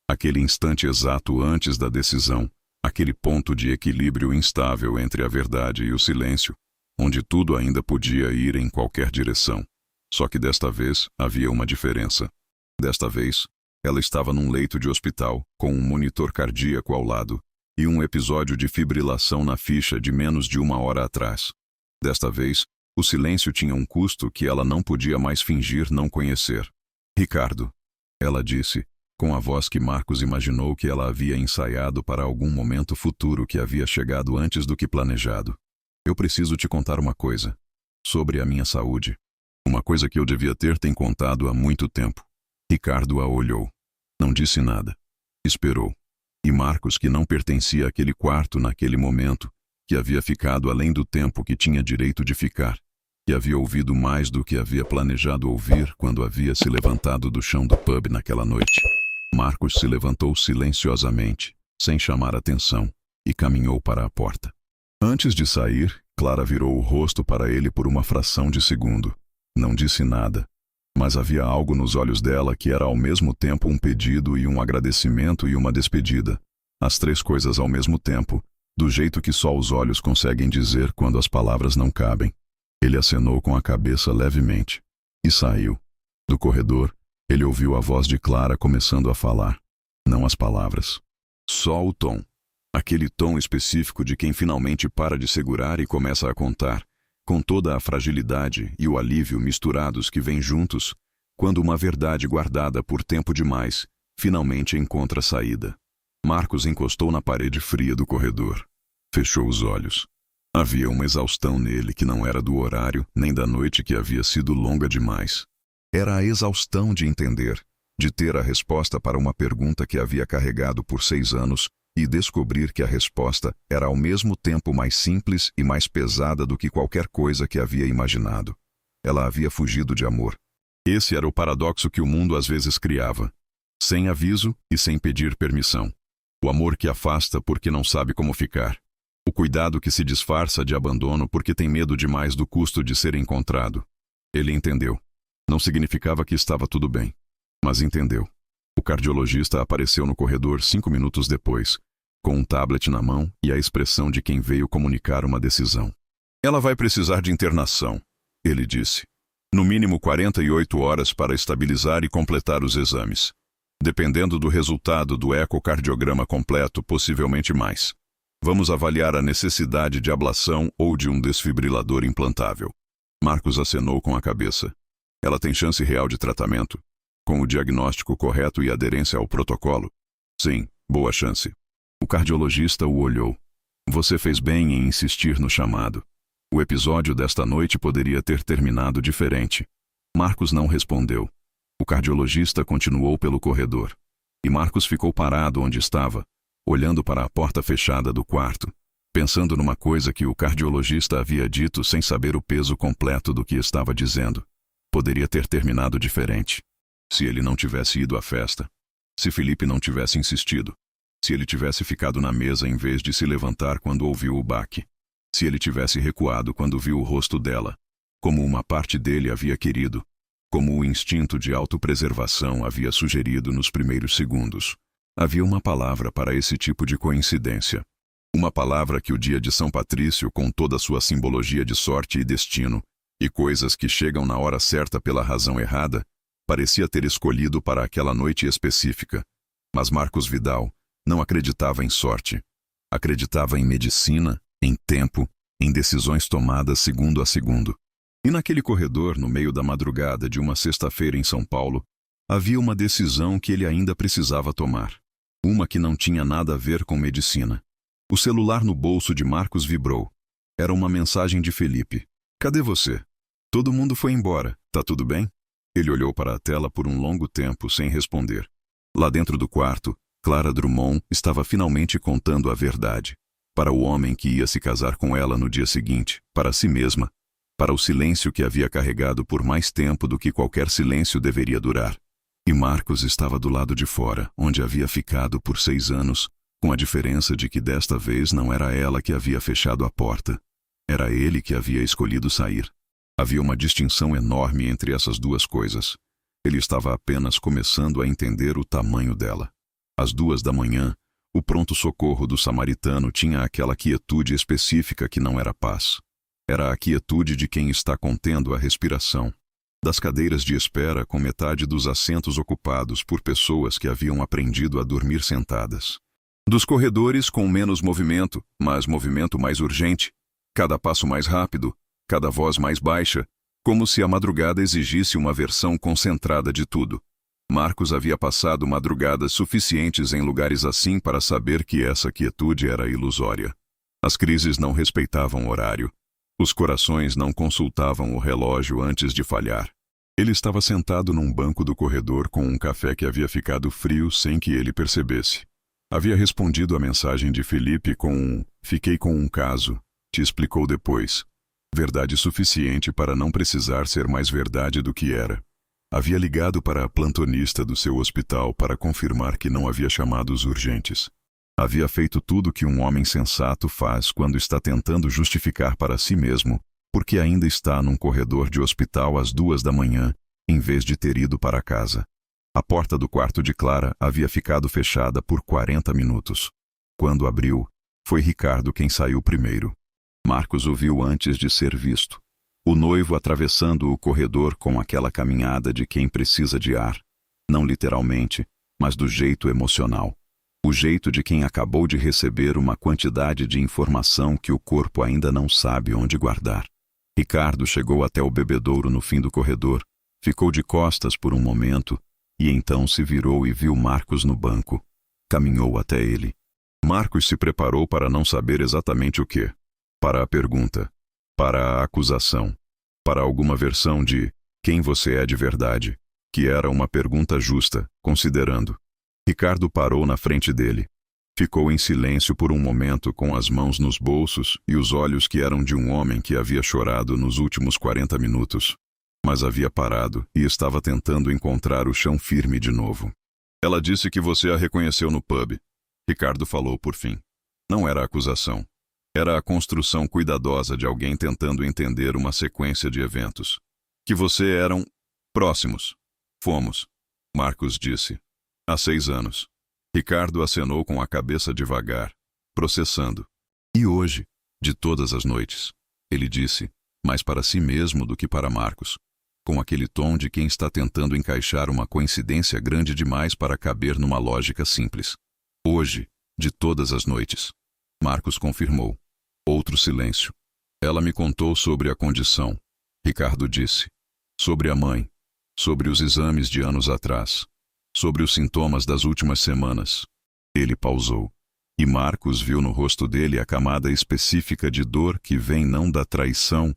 S1: Aquele instante exato antes da decisão, aquele ponto de equilíbrio instável entre a verdade e o silêncio, onde tudo ainda podia ir em qualquer direção. Só que desta vez havia uma diferença. Desta vez, ela estava num leito de hospital, com um monitor cardíaco ao lado, e um episódio de fibrilação na ficha de menos de 1 hora atrás. Desta vez, o silêncio tinha um custo que ela não podia mais fingir não conhecer. Ricardo, ela disse, com a voz que Marcos imaginou que ela havia ensaiado para algum momento futuro que havia chegado antes do que planejado. Eu preciso te contar uma coisa. Sobre a minha saúde. Uma coisa que eu devia ter contado há muito tempo. Ricardo a olhou. Não disse nada. Esperou. E Marcos, que não pertencia àquele quarto naquele momento, que havia ficado além do tempo que tinha direito de ficar, que havia ouvido mais do que havia planejado ouvir quando havia se levantado do chão do pub naquela noite. Marcos se levantou silenciosamente, sem chamar atenção, e caminhou para a porta. Antes de sair, Clara virou o rosto para ele por uma fração de segundo. Não disse nada, mas havia algo nos olhos dela que era ao mesmo tempo um pedido e um agradecimento e uma despedida. As 3 coisas ao mesmo tempo, do jeito que só os olhos conseguem dizer quando as palavras não cabem. Ele acenou com a cabeça levemente. E saiu. Do corredor, ele ouviu a voz de Clara começando a falar. Não as palavras. Só o tom. Aquele tom específico de quem finalmente para de segurar e começa a contar, com toda a fragilidade e o alívio misturados que vêm juntos, quando uma verdade guardada por tempo demais finalmente encontra saída. Marcos encostou na parede fria do corredor. Fechou os olhos. Havia uma exaustão nele que não era do horário nem da noite que havia sido longa demais. Era a exaustão de entender, de ter a resposta para uma pergunta que havia carregado por 6 anos e descobrir que a resposta era ao mesmo tempo mais simples e mais pesada do que qualquer coisa que havia imaginado. Ela havia fugido de amor. Esse era o paradoxo que o mundo às vezes criava, sem aviso e sem pedir permissão. O amor que afasta porque não sabe como ficar. O cuidado que se disfarça de abandono porque tem medo demais do custo de ser encontrado. Ele entendeu. Não significava que estava tudo bem, mas entendeu. O cardiologista apareceu no corredor 5 minutos depois, com um tablet na mão e a expressão de quem veio comunicar uma decisão. Ela vai precisar de internação, ele disse. No mínimo 48 horas para estabilizar e completar os exames. Dependendo do resultado do ecocardiograma completo, possivelmente mais. Vamos avaliar a necessidade de ablação ou de um desfibrilador implantável. Marcos acenou com a cabeça. Ela tem chance real de tratamento? Com o diagnóstico correto e aderência ao protocolo? Sim, boa chance. O cardiologista o olhou. Você fez bem em insistir no chamado. O episódio desta noite poderia ter terminado diferente. Marcos não respondeu. O cardiologista continuou pelo corredor. E Marcos ficou parado onde estava, olhando para a porta fechada do quarto, pensando numa coisa que o cardiologista havia dito sem saber o peso completo do que estava dizendo. Poderia ter terminado diferente. Se ele não tivesse ido à festa. Se Felipe não tivesse insistido. Se ele tivesse ficado na mesa em vez de se levantar quando ouviu o baque. Se ele tivesse recuado quando viu o rosto dela. Como uma parte dele havia querido. Como o instinto de autopreservação havia sugerido nos primeiros segundos. Havia uma palavra para esse tipo de coincidência. Uma palavra que o dia de São Patrício, com toda a sua simbologia de sorte e destino, e coisas que chegam na hora certa pela razão errada, parecia ter escolhido para aquela noite específica. Mas Marcos Vidal não acreditava em sorte. Acreditava em medicina, em tempo, em decisões tomadas segundo a segundo. E naquele corredor, no meio da madrugada de uma sexta-feira em São Paulo, havia uma decisão que ele ainda precisava tomar. Uma que não tinha nada a ver com medicina. O celular no bolso de Marcos vibrou. Era uma mensagem de Felipe. Cadê você? Todo mundo foi embora. Tá tudo bem? Ele olhou para a tela por um longo tempo sem responder. Lá dentro do quarto, Clara Drummond estava finalmente contando a verdade. Para o homem que ia se casar com ela no dia seguinte, para si mesma, para o silêncio que havia carregado por mais tempo do que qualquer silêncio deveria durar. E Marcos estava do lado de fora, onde havia ficado por 6 anos, com a diferença de que desta vez não era ela que havia fechado a porta. Era ele que havia escolhido sair. Havia uma distinção enorme entre essas duas coisas. Ele estava apenas começando a entender o tamanho dela. Às 2 da manhã, o pronto-socorro do samaritano tinha aquela quietude específica que não era paz. Era a quietude de quem está contendo a respiração. Das cadeiras de espera com metade dos assentos ocupados por pessoas que haviam aprendido a dormir sentadas. Dos corredores com menos movimento, mas movimento mais urgente. Cada passo mais rápido, cada voz mais baixa, como se a madrugada exigisse uma versão concentrada de tudo. Marcos havia passado madrugadas suficientes em lugares assim para saber que essa quietude era ilusória. As crises não respeitavam horário. Os corações não consultavam o relógio antes de falhar. Ele estava sentado num banco do corredor com um café que havia ficado frio sem que ele percebesse. Havia respondido à mensagem de Felipe com um "fiquei com um caso", te explicou depois. Verdade suficiente para não precisar ser mais verdade do que era. Havia ligado para a plantonista do seu hospital para confirmar que não havia chamados urgentes. Havia feito tudo que um homem sensato faz quando está tentando justificar para si mesmo porque ainda está num corredor de hospital às 2 da manhã, em vez de ter ido para casa. A porta do quarto de Clara havia ficado fechada por 40 minutos. Quando abriu, foi Ricardo quem saiu primeiro. Marcos o viu antes de ser visto. O noivo atravessando o corredor com aquela caminhada de quem precisa de ar. Não literalmente, mas do jeito emocional. O jeito de quem acabou de receber uma quantidade de informação que o corpo ainda não sabe onde guardar. Ricardo chegou até o bebedouro no fim do corredor, ficou de costas por um momento, e então se virou e viu Marcos no banco. Caminhou até ele. Marcos se preparou para não saber exatamente o que. Para a pergunta. Para a acusação. Para alguma versão de "quem você é de verdade?", que era uma pergunta justa, considerando. Ricardo parou na frente dele. Ficou em silêncio por um momento com as mãos nos bolsos e os olhos que eram de um homem que havia chorado nos últimos 40 minutos. Mas havia parado e estava tentando encontrar o chão firme de novo. Ela disse que você a reconheceu no pub. Ricardo falou por fim. Não era acusação. Era a construção cuidadosa de alguém tentando entender uma sequência de eventos. Que você eram próximos. Fomos. Marcos disse. Há 6 anos. Ricardo acenou com a cabeça devagar, processando. E hoje, de todas as noites, ele disse, mais para si mesmo do que para Marcos, com aquele tom de quem está tentando encaixar uma coincidência grande demais para caber numa lógica simples. Hoje, de todas as noites. Marcos confirmou. Outro silêncio. Ela me contou sobre a condição. Ricardo disse. Sobre a mãe. Sobre os exames de anos atrás. Sobre os sintomas das últimas semanas. Ele pausou. E Marcos viu no rosto dele a camada específica de dor que vem não da traição,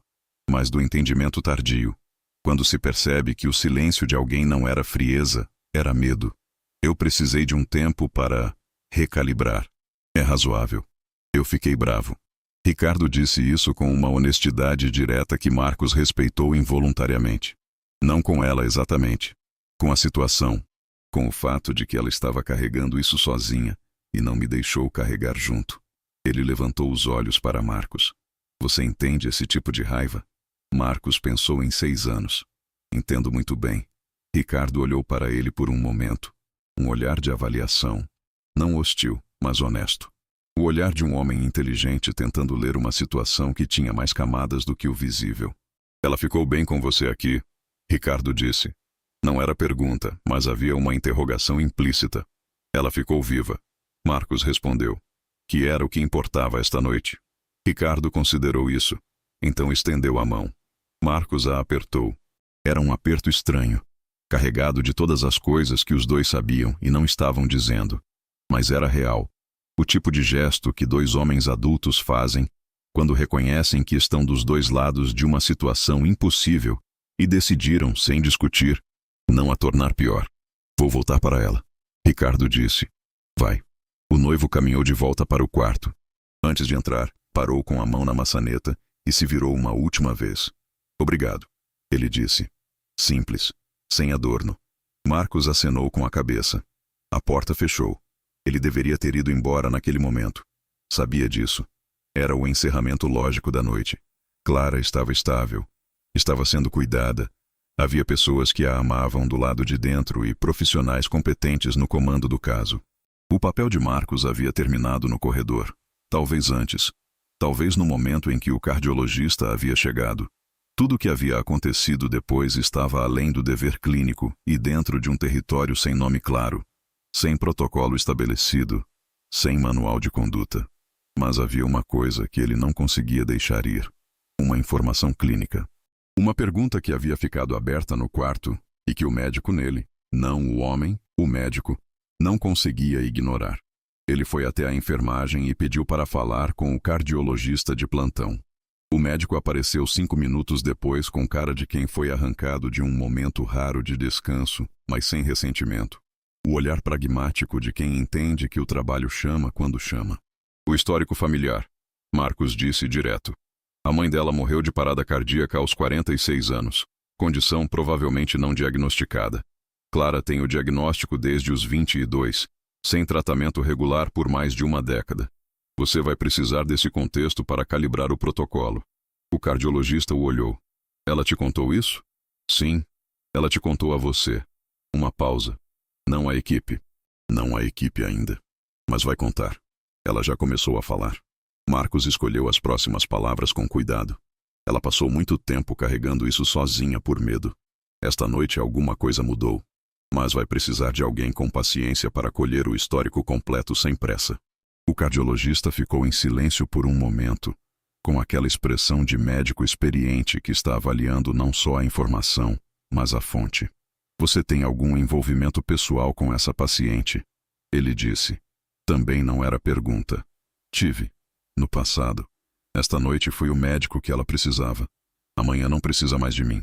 S1: mas do entendimento tardio. Quando se percebe que o silêncio de alguém não era frieza, era medo. Eu precisei de um tempo para recalibrar. É razoável. Eu fiquei bravo. Ricardo disse isso com uma honestidade direta que Marcos respeitou involuntariamente. Não com ela exatamente. Com a situação. Com o fato de que ela estava carregando isso sozinha, e não me deixou carregar junto. Ele levantou os olhos para Marcos. Você entende esse tipo de raiva? Marcos pensou em 6 anos. Entendo muito bem. Ricardo olhou para ele por um momento. Um olhar de avaliação. Não hostil, mas honesto. O olhar de um homem inteligente tentando ler uma situação que tinha mais camadas do que o visível. Ela ficou bem com você aqui? Ricardo disse. Não era pergunta, mas havia uma interrogação implícita. Ela ficou viva. Marcos respondeu. Que era o que importava esta noite. Ricardo considerou isso. Então estendeu a mão. Marcos a apertou. Era um aperto estranho, carregado de todas as coisas que os dois sabiam e não estavam dizendo. Mas era real. O tipo de gesto que 2 homens adultos fazem quando reconhecem que estão dos 2 lados de uma situação impossível e decidiram, sem discutir, não a tornar pior. Vou voltar para ela. Ricardo disse. Vai. O noivo caminhou de volta para o quarto. Antes de entrar, parou com a mão na maçaneta e se virou uma última vez. Obrigado, ele disse. Simples, sem adorno. Marcos acenou com a cabeça. A porta fechou. Ele deveria ter ido embora naquele momento. Sabia disso. Era o encerramento lógico da noite. Clara estava estável. Estava sendo cuidada. Havia pessoas que a amavam do lado de dentro e profissionais competentes no comando do caso. O papel de Marcos havia terminado no corredor. Talvez antes. Talvez no momento em que o cardiologista havia chegado. Tudo o que havia acontecido depois estava além do dever clínico e dentro de um território sem nome claro, sem protocolo estabelecido, sem manual de conduta. Mas havia uma coisa que ele não conseguia deixar ir. Uma informação clínica. Uma pergunta que havia ficado aberta no quarto e que o médico nele, não o homem, o médico, não conseguia ignorar. Ele foi até a enfermagem e pediu para falar com o cardiologista de plantão. O médico apareceu 5 minutos depois com cara de quem foi arrancado de um momento raro de descanso, mas sem ressentimento. O olhar pragmático de quem entende que o trabalho chama quando chama. O histórico familiar, Marcos disse direto. A mãe dela morreu de parada cardíaca aos 46 anos, condição provavelmente não diagnosticada. Clara tem o diagnóstico desde os 22, sem tratamento regular por mais de uma década. Você vai precisar desse contexto para calibrar o protocolo. O cardiologista o olhou. Ela te contou isso? Sim. Ela te contou a você. Uma pausa. Não a equipe. Não a equipe ainda. Mas vai contar. Ela já começou a falar. Marcos escolheu as próximas palavras com cuidado. Ela passou muito tempo carregando isso sozinha por medo. Esta noite alguma coisa mudou. Mas vai precisar de alguém com paciência para colher o histórico completo sem pressa. O cardiologista ficou em silêncio por um momento, com aquela expressão de médico experiente que está avaliando não só a informação, mas a fonte. Você tem algum envolvimento pessoal com essa paciente? Ele disse. Também não era pergunta. Tive. No passado. Esta noite fui o médico que ela precisava. Amanhã não precisa mais de mim.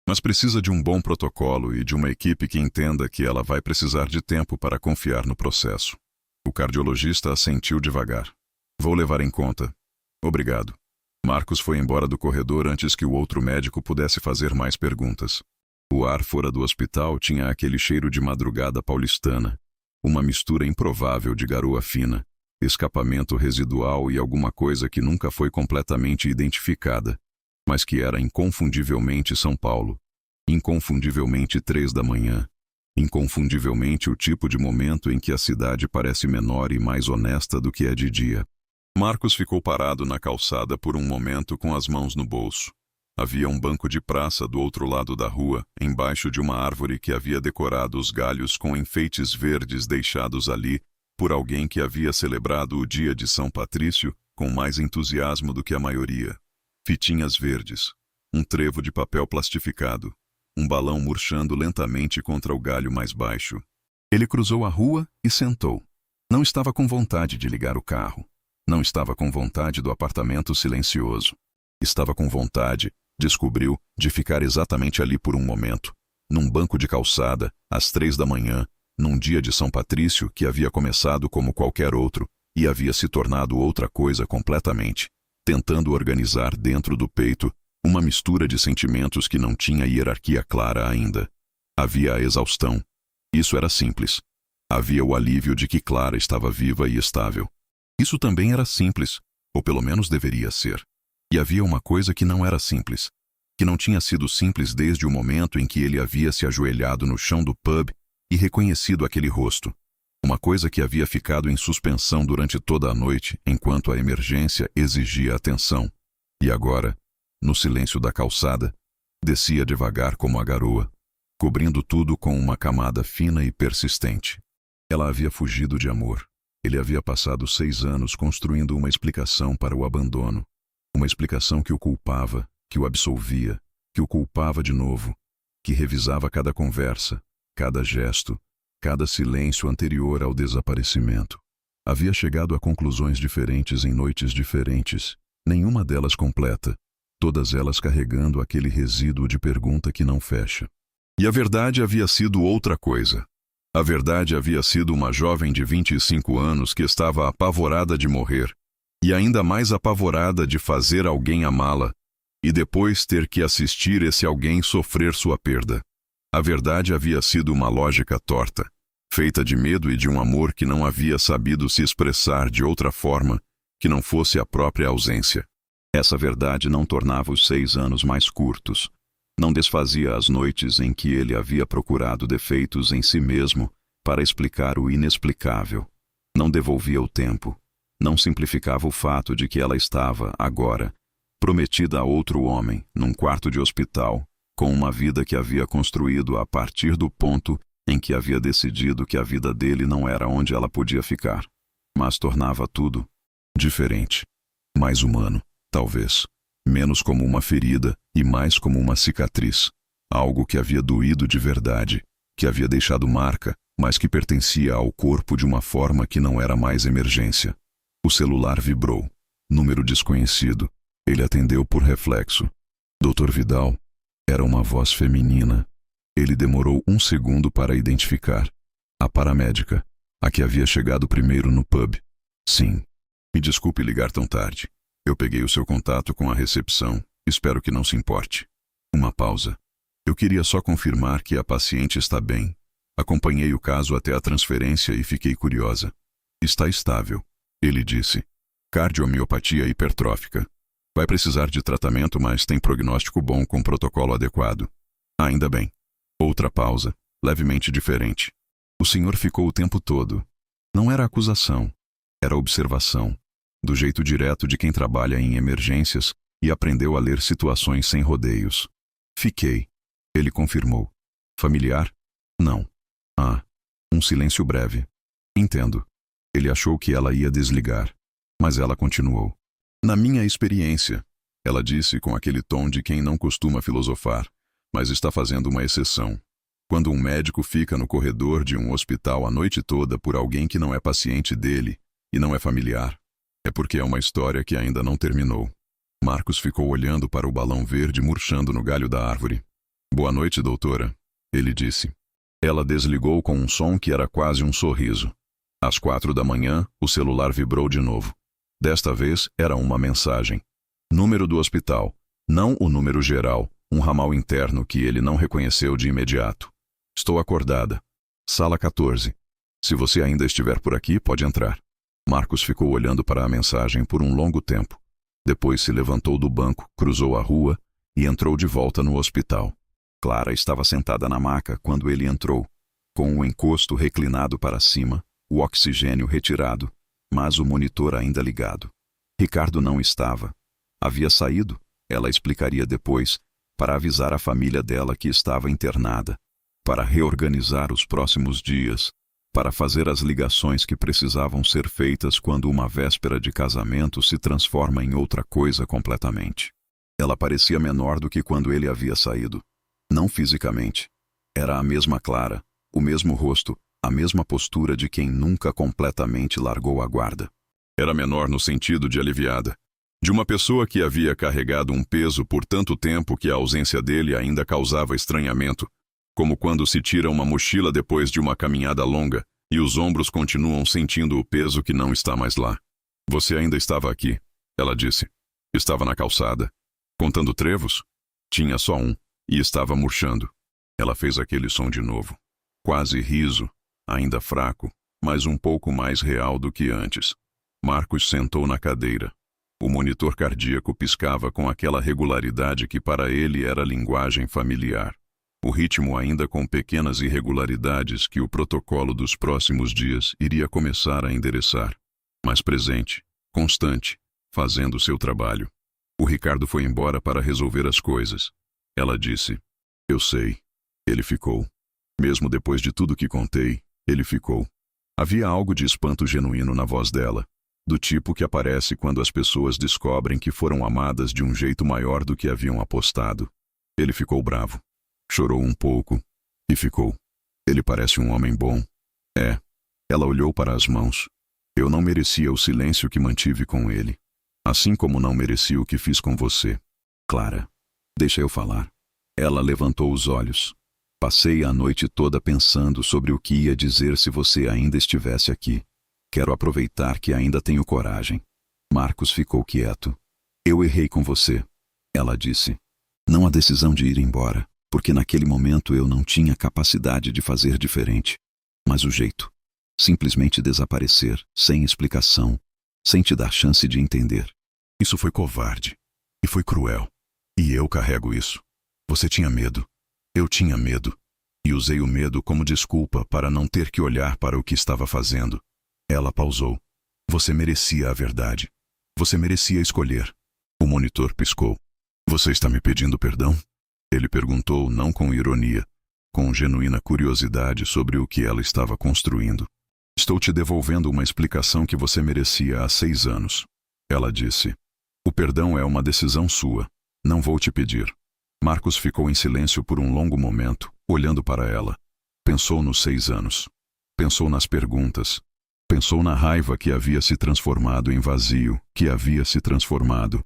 S1: Mas precisa de um bom protocolo e de uma equipe que entenda que ela vai precisar de tempo para confiar no processo. O cardiologista assentiu devagar. Vou levar em conta. Obrigado. Marcos foi embora do corredor antes que o outro médico pudesse fazer mais perguntas. O ar fora do hospital tinha aquele cheiro de madrugada paulistana, uma mistura improvável de garoa fina, escapamento residual e alguma coisa que nunca foi completamente identificada, mas que era inconfundivelmente São Paulo. Inconfundivelmente 3 da manhã. Inconfundivelmente o tipo de momento em que a cidade parece menor e mais honesta do que é de dia. Marcos ficou parado na calçada por um momento com as mãos no bolso. Havia um banco de praça do outro lado da rua, embaixo de uma árvore que havia decorado os galhos com enfeites verdes deixados ali por alguém que havia celebrado o dia de São Patrício com mais entusiasmo do que a maioria. Fitinhas verdes, um trevo de papel plastificado, um balão murchando lentamente contra o galho mais baixo. Ele cruzou a rua e sentou. Não estava com vontade de ligar o carro. Não estava com vontade do apartamento silencioso. Estava com vontade, descobriu, de ficar exatamente ali por um momento, num banco de calçada, às 3 da manhã, num dia de São Patrício que havia começado como qualquer outro e havia se tornado outra coisa completamente, tentando organizar dentro do peito uma mistura de sentimentos que não tinha hierarquia clara ainda. Havia a exaustão. Isso era simples. Havia o alívio de que Clara estava viva e estável. Isso também era simples, ou pelo menos deveria ser. E havia uma coisa que não era simples, que não tinha sido simples desde o momento em que ele havia se ajoelhado no chão do pub e reconhecido aquele rosto. Uma coisa que havia ficado em suspensão durante toda a noite enquanto a emergência exigia atenção. E agora, no silêncio da calçada, descia devagar como a garoa, cobrindo tudo com uma camada fina e persistente. Ela havia fugido de amor. Ele havia passado 6 anos construindo uma explicação para o abandono. Uma explicação que o culpava, que o absolvia, que o culpava de novo, que revisava cada conversa, cada gesto, cada silêncio anterior ao desaparecimento. Havia chegado a conclusões diferentes em noites diferentes, nenhuma delas completa, todas elas carregando aquele resíduo de pergunta que não fecha. E a verdade havia sido outra coisa. A verdade havia sido uma jovem de 25 anos que estava apavorada de morrer, e ainda mais apavorada de fazer alguém amá-la, e depois ter que assistir esse alguém sofrer sua perda. A verdade havia sido uma lógica torta, feita de medo e de um amor que não havia sabido se expressar de outra forma que não fosse a própria ausência. Essa verdade não tornava os 6 anos mais curtos, não desfazia as noites em que ele havia procurado defeitos em si mesmo para explicar o inexplicável, não devolvia o tempo, não simplificava o fato de que ela estava, agora, prometida a outro homem, num quarto de hospital, com uma vida que havia construído a partir do ponto em que havia decidido que a vida dele não era onde ela podia ficar, mas tornava tudo diferente, mais humano, talvez, menos como uma ferida e mais como uma cicatriz, algo que havia doído de verdade, que havia deixado marca, mas que pertencia ao corpo de uma forma que não era mais emergência. O celular vibrou. Número desconhecido. Ele atendeu por reflexo. Dr. Vidal. Era uma voz feminina. Ele demorou 1 segundo para identificar. A paramédica, a que havia chegado primeiro no pub. Sim. Me desculpe ligar tão tarde. Eu peguei o seu contato com a recepção. Espero que não se importe. Uma pausa. Eu queria só confirmar que a paciente está bem. Acompanhei o caso até a transferência e fiquei curiosa. Está estável, ele disse. Cardiomiopatia hipertrófica. Vai precisar de tratamento, mas tem prognóstico bom com protocolo adequado. Ainda bem. Outra pausa, levemente diferente. O senhor ficou o tempo todo. Não era acusação, era observação, do jeito direto de quem trabalha em emergências e aprendeu a ler situações sem rodeios. Fiquei. Ele confirmou. Familiar? Não. Ah. Um silêncio breve. Entendo. Ele achou que ela ia desligar, mas ela continuou. Na minha experiência, ela disse com aquele tom de quem não costuma filosofar, mas está fazendo uma exceção. Quando um médico fica no corredor de um hospital a noite toda por alguém que não é paciente dele e não é familiar, é porque é uma história que ainda não terminou. Marcos ficou olhando para o balão verde murchando no galho da árvore. Boa noite, doutora, ele disse. Ela desligou com um som que era quase um sorriso. Às 4 da manhã, o celular vibrou de novo. Desta vez, era uma mensagem. Número do hospital. Não o número geral, um ramal interno que ele não reconheceu de imediato. Estou acordada. Sala 14. Se você ainda estiver por aqui, pode entrar. Marcos ficou olhando para a mensagem por um longo tempo. Depois se levantou do banco, cruzou a rua e entrou de volta no hospital. Clara estava sentada na maca quando ele entrou, com o encosto reclinado para cima, o oxigênio retirado, mas o monitor ainda ligado. Ricardo não estava. Havia saído, ela explicaria depois, para avisar a família dela que estava internada, para reorganizar os próximos dias, para fazer as ligações que precisavam ser feitas quando uma véspera de casamento se transforma em outra coisa completamente. Ela parecia menor do que quando ele havia saído. Não fisicamente. Era a mesma Clara, o mesmo rosto, a mesma postura de quem nunca completamente largou a guarda. Era menor no sentido de aliviada. De uma pessoa que havia carregado um peso por tanto tempo que a ausência dele ainda causava estranhamento, como quando se tira uma mochila depois de uma caminhada longa e os ombros continuam sentindo o peso que não está mais lá. Você ainda estava aqui, ela disse. Estava na calçada. Contando trevos? Tinha só um, e estava murchando. Ela fez aquele som de novo. Quase riso, ainda fraco, mas um pouco mais real do que antes. Marcos sentou na cadeira. O monitor cardíaco piscava com aquela regularidade que para ele era linguagem familiar. O ritmo ainda com pequenas irregularidades que o protocolo dos próximos dias iria começar a endereçar. Mas presente, constante, fazendo seu trabalho. O Ricardo foi embora para resolver as coisas. Ela disse: "Eu sei." Ele ficou. Mesmo depois de tudo que contei, ele ficou. Havia algo de espanto genuíno na voz dela, do tipo que aparece quando as pessoas descobrem que foram amadas de um jeito maior do que haviam apostado. Ele ficou bravo. Chorou um pouco. E ficou. Ele parece um homem bom. É. Ela olhou para as mãos. Eu não merecia o silêncio que mantive com ele. Assim como não mereci o que fiz com você. Clara, deixa eu falar. Ela levantou os olhos. Passei a noite toda pensando sobre o que ia dizer se você ainda estivesse aqui. Quero aproveitar que ainda tenho coragem. Marcos ficou quieto. Eu errei com você. Ela disse. Não a decisão de ir embora, porque naquele momento eu não tinha capacidade de fazer diferente. Mas o jeito. Simplesmente desaparecer, sem explicação, sem te dar chance de entender. Isso foi covarde. E foi cruel. E eu carrego isso. Você tinha medo. Eu tinha medo. E usei o medo como desculpa para não ter que olhar para o que estava fazendo. Ela pausou. Você merecia a verdade. Você merecia escolher. O monitor piscou. Você está me pedindo perdão? Ele perguntou, não com ironia, com genuína curiosidade sobre o que ela estava construindo. Estou te devolvendo uma explicação que você merecia há 6 anos. Ela disse. O perdão é uma decisão sua. Não vou te pedir. Marcos ficou em silêncio por um longo momento, olhando para ela. Pensou nos 6 anos. Pensou nas perguntas. Pensou na raiva que havia se transformado em vazio, que havia se transformado,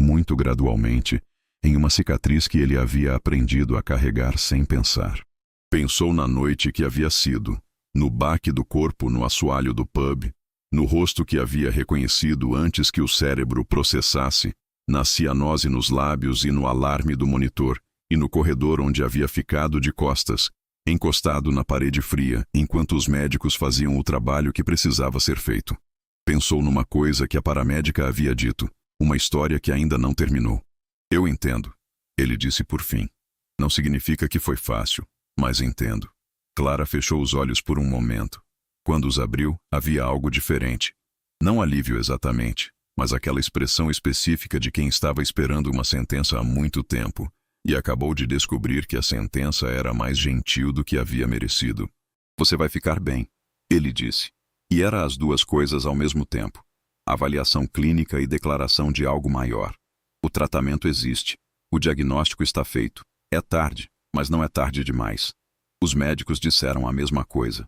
S1: muito gradualmente, em uma cicatriz que ele havia aprendido a carregar sem pensar. Pensou na noite que havia sido, no baque do corpo no assoalho do pub, no rosto que havia reconhecido antes que o cérebro processasse, na cianose nos lábios e no alarme do monitor, e no corredor onde havia ficado de costas, encostado na parede fria, enquanto os médicos faziam o trabalho que precisava ser feito. Pensou numa coisa que a paramédica havia dito, uma história que ainda não terminou. Eu entendo, ele disse por fim. Não significa que foi fácil, mas entendo. Clara fechou os olhos por um momento. Quando os abriu, havia algo diferente. Não alívio exatamente, mas aquela expressão específica de quem estava esperando uma sentença há muito tempo, e acabou de descobrir que a sentença era mais gentil do que havia merecido. Você vai ficar bem, ele disse. E era as duas coisas ao mesmo tempo. Avaliação clínica e declaração de algo maior. O tratamento existe. O diagnóstico está feito. É tarde, mas não é tarde demais. Os médicos disseram a mesma coisa.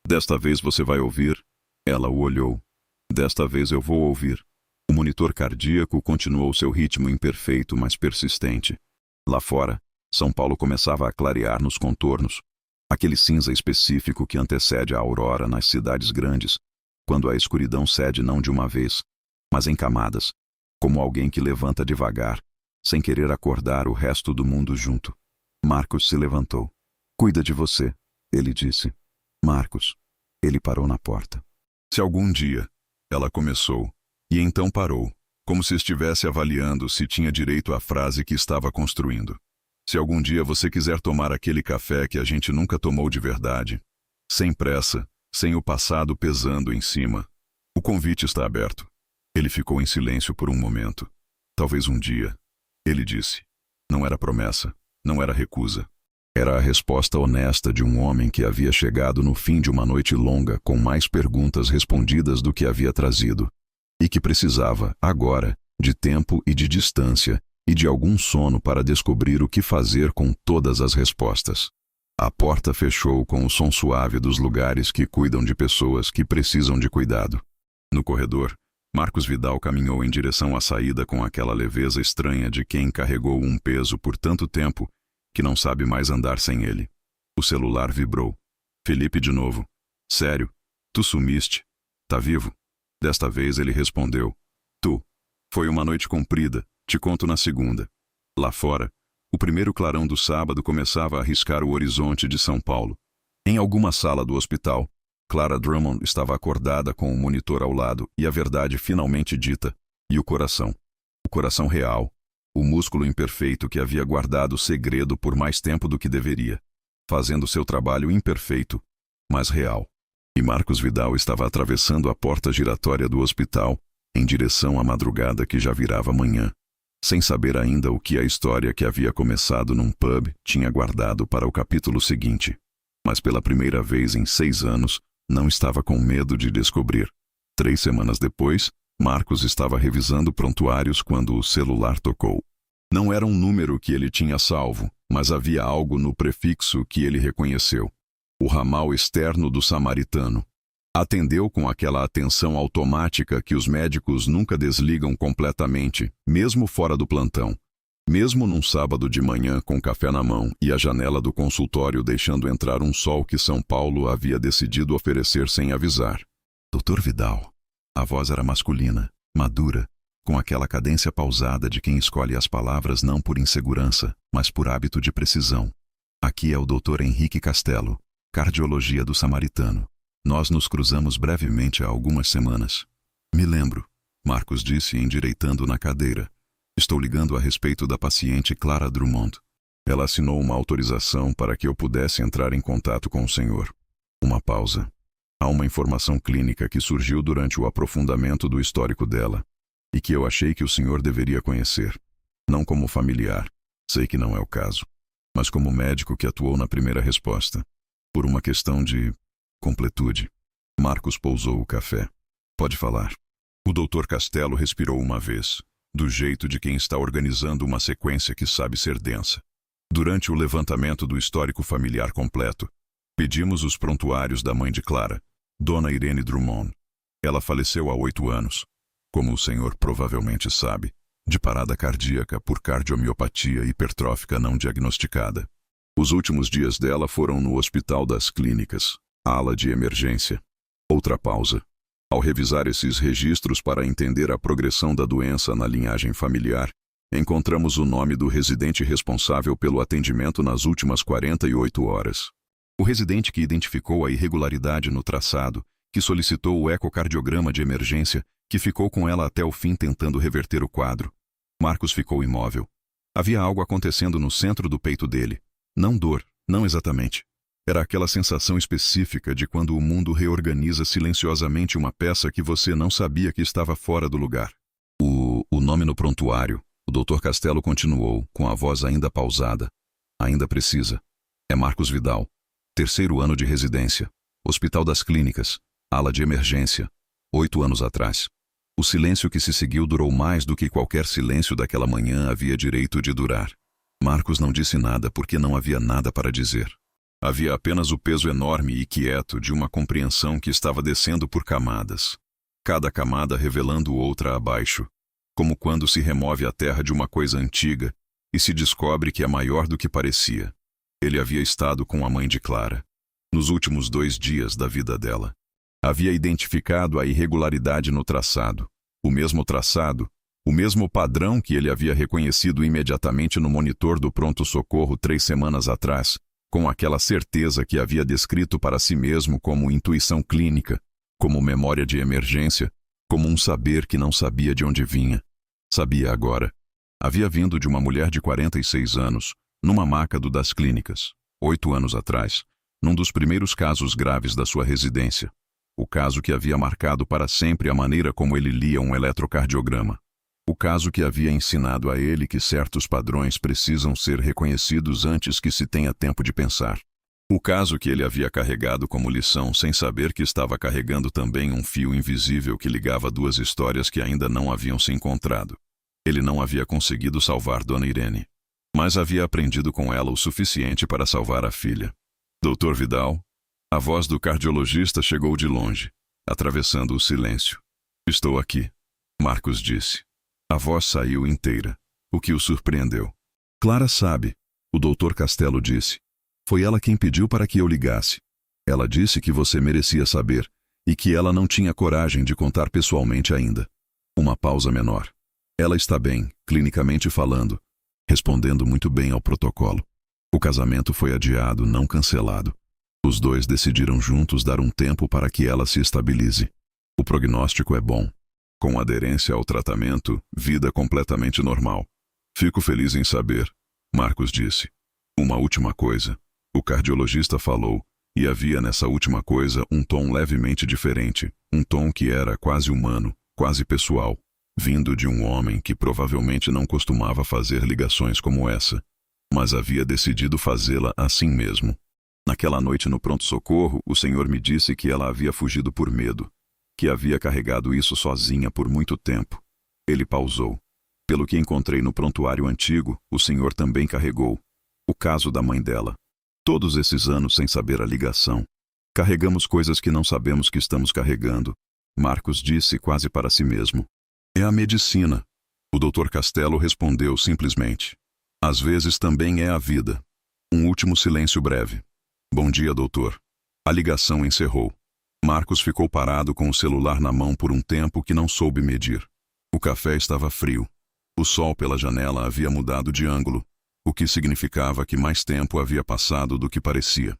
S1: Desta vez você vai ouvir? Ela o olhou. Desta vez eu vou ouvir. O monitor cardíaco continuou seu ritmo imperfeito, mas persistente. Lá fora, São Paulo começava a clarear nos contornos. Aquele cinza específico que antecede a aurora nas cidades grandes, quando a escuridão cede não de uma vez, mas em camadas, como alguém que levanta devagar, sem querer acordar o resto do mundo junto. Marcos se levantou. Cuida de você, ele disse. Marcos. Ele parou na porta. Se algum dia, ela começou, e então parou, como se estivesse avaliando se tinha direito à frase que estava construindo. Se algum dia você quiser tomar aquele café que a gente nunca tomou de verdade, sem pressa, sem o passado pesando em cima, o convite está aberto. Ele ficou em silêncio por um momento. Talvez um dia, ele disse. Não era promessa, não era recusa. Era a resposta honesta de um homem que havia chegado no fim de uma noite longa com mais perguntas respondidas do que havia trazido, e que precisava, agora, de tempo e de distância, e de algum sono para descobrir o que fazer com todas as respostas. A porta fechou com o som suave dos lugares que cuidam de pessoas que precisam de cuidado. No corredor, Marcos Vidal caminhou em direção à saída com aquela leveza estranha de quem carregou um peso por tanto tempo que não sabe mais andar sem ele. O celular vibrou. Felipe de novo. Sério? Tu sumiste? Tá vivo? Desta vez ele respondeu. Tu. Foi uma noite comprida, te conto na segunda. Lá fora, o primeiro clarão do sábado começava a riscar o horizonte de São Paulo. Em alguma sala do hospital, Clara Drummond estava acordada com o monitor ao lado e a verdade finalmente dita, e o coração. O coração real, o músculo imperfeito que havia guardado o segredo por mais tempo do que deveria, fazendo seu trabalho imperfeito, mas real. E Marcos Vidal estava atravessando a porta giratória do hospital, em direção à madrugada que já virava manhã, sem saber ainda o que a história que havia começado num pub tinha guardado para o capítulo seguinte. Mas pela primeira vez em 6 anos, não estava com medo de descobrir. 3 semanas depois, Marcos estava revisando prontuários quando o celular tocou. Não era um número que ele tinha salvo, mas havia algo no prefixo que ele reconheceu. O ramal externo do Samaritano. Atendeu com aquela atenção automática que os médicos nunca desligam completamente, mesmo fora do plantão. Mesmo num sábado de manhã com café na mão e a janela do consultório deixando entrar um sol que São Paulo havia decidido oferecer sem avisar. Dr. Vidal. A voz era masculina, madura, com aquela cadência pausada de quem escolhe as palavras não por insegurança, mas por hábito de precisão. Aqui é o Dr. Henrique Castelo, cardiologia do Samaritano. Nós nos cruzamos brevemente há algumas semanas. Me lembro, Marcos disse endireitando na cadeira. Estou ligando a respeito da paciente Clara Drummond. Ela assinou uma autorização para que eu pudesse entrar em contato com o senhor. Uma pausa. Há uma informação clínica que surgiu durante o aprofundamento do histórico dela, e que eu achei que o senhor deveria conhecer. Não como familiar, sei que não é o caso, mas como médico que atuou na primeira resposta. Por uma questão de completude. Marcos pousou o café. Pode falar. O Dr. Castelo respirou uma vez, do jeito de quem está organizando uma sequência que sabe ser densa. Durante o levantamento do histórico familiar completo, pedimos os prontuários da mãe de Clara, Dona Irene Drummond. Ela faleceu há 8 anos, como o senhor provavelmente sabe, de parada cardíaca por cardiomiopatia hipertrófica não diagnosticada. Os últimos dias dela foram no Hospital das Clínicas, ala de emergência. Outra pausa. Ao revisar esses registros para entender a progressão da doença na linhagem familiar, encontramos o nome do residente responsável pelo atendimento nas últimas 48 horas. O residente que identificou a irregularidade no traçado, que solicitou o ecocardiograma de emergência, que ficou com ela até o fim tentando reverter o quadro. Marcos ficou imóvel. Havia algo acontecendo no centro do peito dele. Não dor, não exatamente. Era aquela sensação específica de quando o mundo reorganiza silenciosamente uma peça que você não sabia que estava fora do lugar. O nome no prontuário, o Dr. Castelo continuou, com a voz ainda pausada. Ainda precisa. É Marcos Vidal. 3º ano de residência. Hospital das Clínicas. Ala de emergência. 8 anos atrás. O silêncio que se seguiu durou mais do que qualquer silêncio daquela manhã havia direito de durar. Marcos não disse nada porque não havia nada para dizer. Havia apenas o peso enorme e quieto de uma compreensão que estava descendo por camadas. Cada camada revelando outra abaixo. Como quando se remove a terra de uma coisa antiga e se descobre que é maior do que parecia. Ele havia estado com a mãe de Clara, nos últimos 2 dias da vida dela. Havia identificado a irregularidade no traçado. O mesmo traçado, o mesmo padrão que ele havia reconhecido imediatamente no monitor do pronto-socorro 3 semanas atrás, com aquela certeza que havia descrito para si mesmo como intuição clínica, como memória de emergência, como um saber que não sabia de onde vinha. Sabia agora. Havia vindo de uma mulher de 46 anos, numa maca das Clínicas, 8 anos atrás, num dos primeiros casos graves da sua residência. O caso que havia marcado para sempre a maneira como ele lia um eletrocardiograma. O caso que havia ensinado a ele que certos padrões precisam ser reconhecidos antes que se tenha tempo de pensar. O caso que ele havia carregado como lição sem saber que estava carregando também um fio invisível que ligava 2 histórias que ainda não haviam se encontrado. Ele não havia conseguido salvar Dona Irene, mas havia aprendido com ela o suficiente para salvar a filha. Dr. Vidal, a voz do cardiologista chegou de longe, atravessando o silêncio. Estou aqui, Marcos disse. A voz saiu inteira, o que o surpreendeu. Clara sabe, o Dr. Castelo disse. Foi ela quem pediu para que eu ligasse. Ela disse que você merecia saber e que ela não tinha coragem de contar pessoalmente ainda. Uma pausa menor. Ela está bem, clinicamente falando, respondendo muito bem ao protocolo. O casamento foi adiado, não cancelado. Os dois decidiram juntos dar um tempo para que ela se estabilize. O prognóstico é bom. Com aderência ao tratamento, vida completamente normal. Fico feliz em saber, Marcos disse. Uma última coisa. O cardiologista falou, e havia nessa última coisa um tom levemente diferente, um tom que era quase humano, quase pessoal, vindo de um homem que provavelmente não costumava fazer ligações como essa, mas havia decidido fazê-la assim mesmo. Naquela noite no pronto-socorro, o senhor me disse que ela havia fugido por medo, que havia carregado isso sozinha por muito tempo. Ele pausou. Pelo que encontrei no prontuário antigo, o senhor também carregou. O caso da mãe dela. Todos esses anos sem saber a ligação. Carregamos coisas que não sabemos que estamos carregando. Marcos disse quase para si mesmo. É a medicina. O Dr. Castelo respondeu simplesmente. Às vezes também é a vida. Um último silêncio breve. Bom dia, doutor. A ligação encerrou. Marcos ficou parado com o celular na mão por um tempo que não soube medir. O café estava frio. O sol pela janela havia mudado de ângulo, o que significava que mais tempo havia passado do que parecia.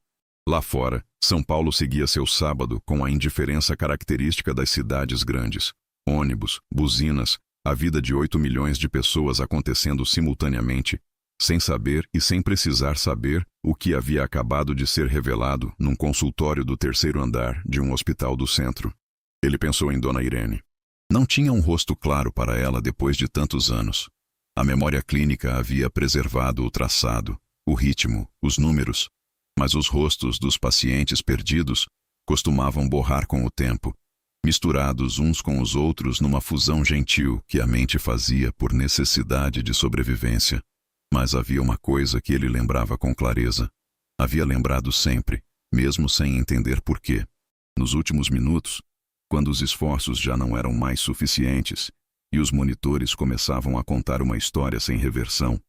S1: Lá fora, São Paulo seguia seu sábado com a indiferença característica das cidades grandes. Ônibus, buzinas, a vida de 8 milhões de pessoas acontecendo simultaneamente, sem saber e sem precisar saber o que havia acabado de ser revelado num consultório do 3º andar de um hospital do centro. Ele pensou em Dona Irene. Não tinha um rosto claro para ela depois de tantos anos. A memória clínica havia preservado o traçado, o ritmo, os números, mas os rostos dos pacientes perdidos costumavam borrar com o tempo, misturados uns com os outros numa fusão gentil que a mente fazia por necessidade de sobrevivência. Mas havia uma coisa que ele lembrava com clareza. Havia lembrado sempre, mesmo sem entender por quê. Nos últimos minutos, quando os esforços já não eram mais suficientes e os monitores começavam a contar uma história sem reversão,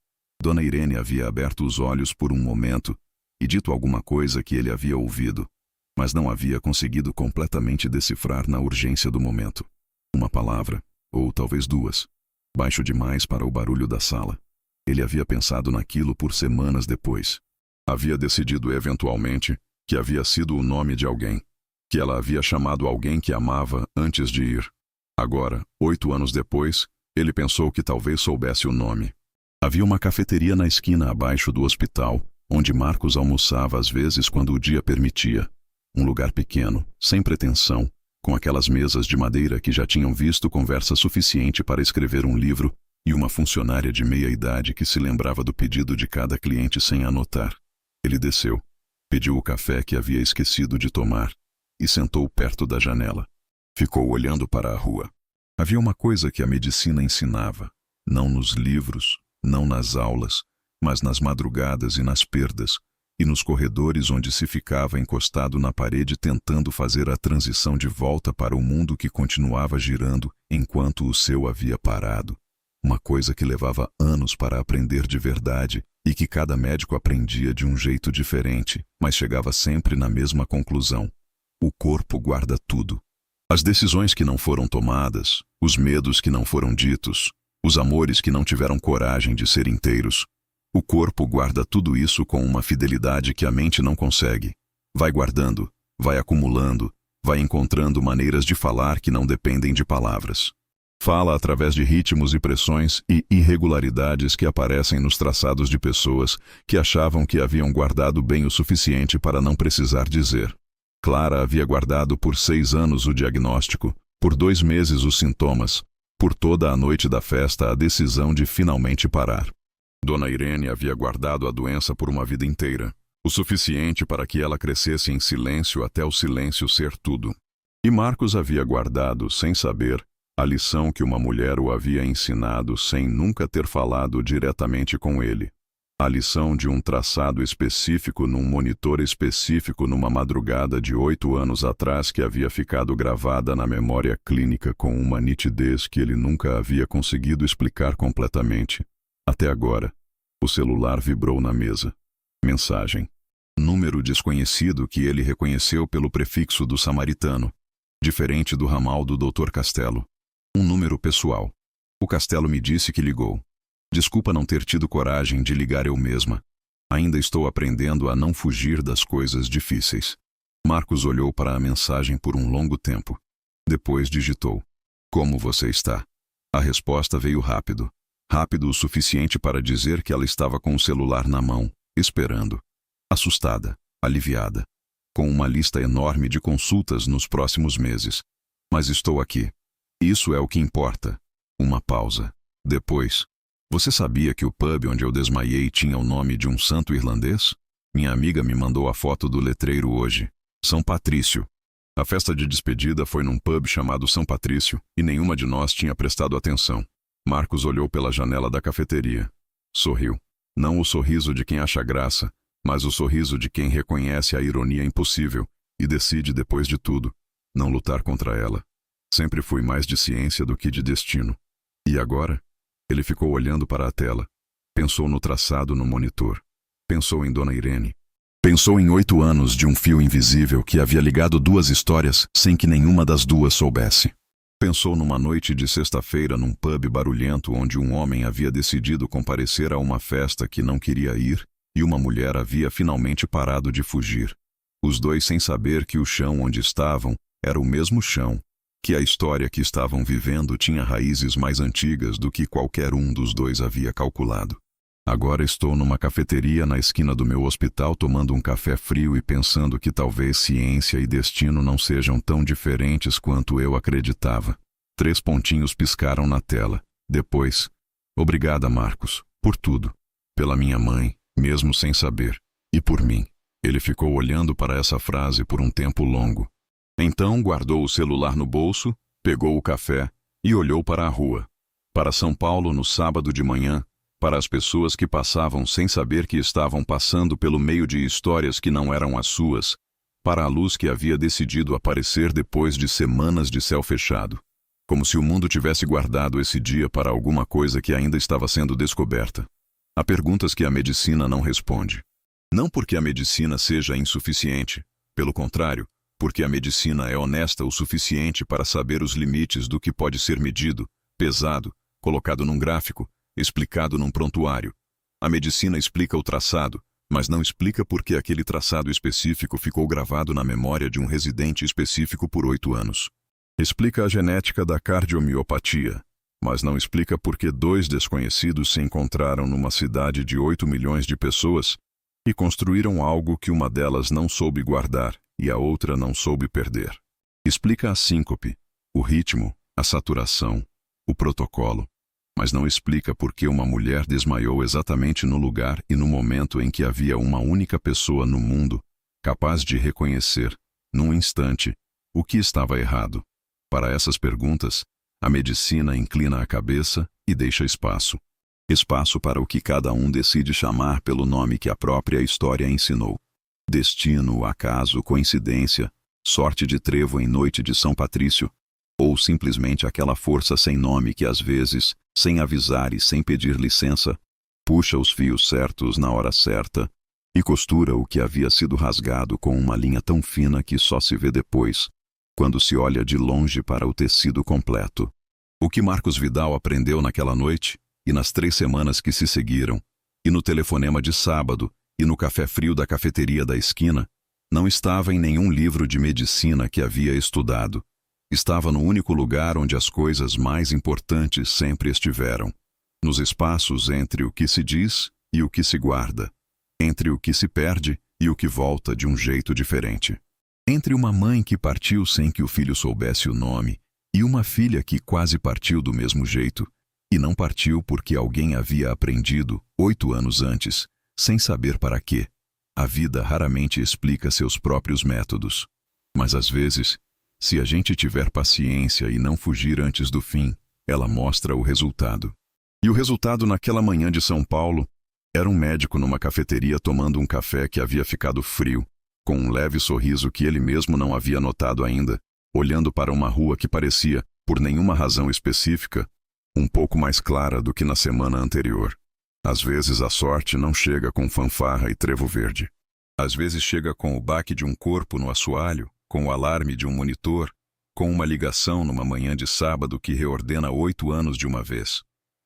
S1: Dona Irene havia aberto os olhos por um momento e dito alguma coisa que ele havia ouvido, mas não havia conseguido completamente decifrar na urgência do momento. Uma palavra, ou talvez duas, baixo demais para o barulho da sala. Ele havia pensado naquilo por semanas depois. Havia decidido eventualmente que havia sido o nome de alguém, que ela havia chamado alguém que amava antes de ir. Agora, 8 anos depois, ele pensou que talvez soubesse o nome. Havia uma cafeteria na esquina abaixo do hospital, onde Marcos almoçava às vezes quando o dia permitia. Um lugar pequeno, sem pretensão, com aquelas mesas de madeira que já tinham visto conversa suficiente para escrever um livro e uma funcionária de meia-idade que se lembrava do pedido de cada cliente sem anotar. Ele desceu, pediu o café que havia esquecido de tomar e sentou perto da janela. Ficou olhando para a rua. Havia uma coisa que a medicina ensinava, não nos livros, não nas aulas, mas nas madrugadas e nas perdas, e nos corredores onde se ficava encostado na parede tentando fazer a transição de volta para o mundo que continuava girando enquanto o seu havia parado. Uma coisa que levava anos para aprender de verdade e que cada médico aprendia de um jeito diferente, mas chegava sempre na mesma conclusão. O corpo guarda tudo. As decisões que não foram tomadas, os medos que não foram ditos, os amores que não tiveram coragem de ser inteiros. O corpo guarda tudo isso com uma fidelidade que a mente não consegue. Vai guardando, vai acumulando, vai encontrando maneiras de falar que não dependem de palavras. Fala através de ritmos e pressões e irregularidades que aparecem nos traçados de pessoas que achavam que haviam guardado bem o suficiente para não precisar dizer. Clara havia guardado por 6 anos o diagnóstico, por 2 meses os sintomas, por toda a noite da festa a decisão de finalmente parar. Dona Irene havia guardado a doença por uma vida inteira, o suficiente para que ela crescesse em silêncio até o silêncio ser tudo. E Marcos havia guardado, sem saber, a lição que uma mulher o havia ensinado sem nunca ter falado diretamente com ele. A lição de um traçado específico num monitor específico numa madrugada de 8 anos atrás que havia ficado gravada na memória clínica com uma nitidez que ele nunca havia conseguido explicar completamente. Até agora, o celular vibrou na mesa. Mensagem. Número desconhecido que ele reconheceu pelo prefixo do samaritano, diferente do ramal do Dr. Castelo. Um número pessoal. O Castelo me disse que ligou. Desculpa não ter tido coragem de ligar eu mesma. Ainda estou aprendendo a não fugir das coisas difíceis. Marcos olhou para a mensagem por um longo tempo. Depois digitou: Como você está? A resposta veio rápido. Rápido o suficiente para dizer que ela estava com o celular na mão, esperando. Assustada, aliviada, com uma lista enorme de consultas nos próximos meses. Mas estou aqui. Isso é o que importa. Uma pausa. Depois: Você sabia que o pub onde eu desmaiei tinha o nome de um santo irlandês? Minha amiga me mandou a foto do letreiro hoje. São Patrício. A festa de despedida foi num pub chamado São Patrício e nenhuma de nós tinha prestado atenção. Marcos olhou pela janela da cafeteria. Sorriu. Não o sorriso de quem acha graça, mas o sorriso de quem reconhece a ironia impossível e decide, depois de tudo, não lutar contra ela. Sempre fui mais de ciência do que de destino. E agora? Ele ficou olhando para a tela. Pensou no traçado no monitor. Pensou em Dona Irene. Pensou em 8 anos de um fio invisível que havia ligado duas histórias sem que nenhuma das duas soubesse. Pensou numa noite de sexta-feira num pub barulhento onde um homem havia decidido comparecer a uma festa que não queria ir e uma mulher havia finalmente parado de fugir. Os dois sem saber que o chão onde estavam era o mesmo chão, que a história que estavam vivendo tinha raízes mais antigas do que qualquer um dos dois havia calculado. Agora estou numa cafeteria na esquina do meu hospital tomando um café frio e pensando que talvez ciência e destino não sejam tão diferentes quanto eu acreditava. 3 pontinhos piscaram na tela. Depois: Obrigada, Marcos, por tudo. Pela minha mãe, mesmo sem saber. E por mim. Ele ficou olhando para essa frase por um tempo longo. Então guardou o celular no bolso, pegou o café e olhou para a rua. Para São Paulo no sábado de manhã, para as pessoas que passavam sem saber que estavam passando pelo meio de histórias que não eram as suas, para a luz que havia decidido aparecer depois de semanas de céu fechado. Como se o mundo tivesse guardado esse dia para alguma coisa que ainda estava sendo descoberta. Há perguntas que a medicina não responde. Não porque a medicina seja insuficiente, pelo contrário, porque a medicina é honesta o suficiente para saber os limites do que pode ser medido, pesado, colocado num gráfico, explicado num prontuário. A medicina explica o traçado, mas não explica por que aquele traçado específico ficou gravado na memória de um residente específico por 8 anos. Explica a genética da cardiomiopatia, mas não explica por que 2 desconhecidos se encontraram numa cidade de 8 milhões de pessoas e construíram algo que uma delas não soube guardar e a outra não soube perder. Explica a síncope, o ritmo, a saturação, o protocolo, mas não explica por que uma mulher desmaiou exatamente no lugar e no momento em que havia uma única pessoa no mundo capaz de reconhecer, num instante, o que estava errado. Para essas perguntas, a medicina inclina a cabeça e deixa espaço. Espaço para o que cada um decide chamar pelo nome que a própria história ensinou. Destino, acaso, coincidência, sorte de trevo em noite de São Patrício, ou simplesmente aquela força sem nome que às vezes, sem avisar e sem pedir licença, puxa os fios certos na hora certa e costura o que havia sido rasgado com uma linha tão fina que só se vê depois, quando se olha de longe para o tecido completo. O que Marcos Vidal aprendeu naquela noite, e nas 3 semanas que se seguiram, e no telefonema de sábado, e no café frio da cafeteria da esquina, não estava em nenhum livro de medicina que havia estudado. Estava no único lugar onde as coisas mais importantes sempre estiveram, nos espaços entre o que se diz e o que se guarda, entre o que se perde e o que volta de um jeito diferente. Entre uma mãe que partiu sem que o filho soubesse o nome e uma filha que quase partiu do mesmo jeito, e não partiu porque alguém havia aprendido, 8 anos antes, sem saber para quê. A vida raramente explica seus próprios métodos. Mas às vezes, se a gente tiver paciência e não fugir antes do fim, ela mostra o resultado. E o resultado naquela manhã de São Paulo era um médico numa cafeteria tomando um café que havia ficado frio, com um leve sorriso que ele mesmo não havia notado ainda, olhando para uma rua que parecia, por nenhuma razão específica, um pouco mais clara do que na semana anterior. Às vezes a sorte não chega com fanfarra e trevo verde. Às vezes chega com o baque de um corpo no assoalho, com o alarme de um monitor, com uma ligação numa manhã de sábado que reordena 8 anos de uma vez.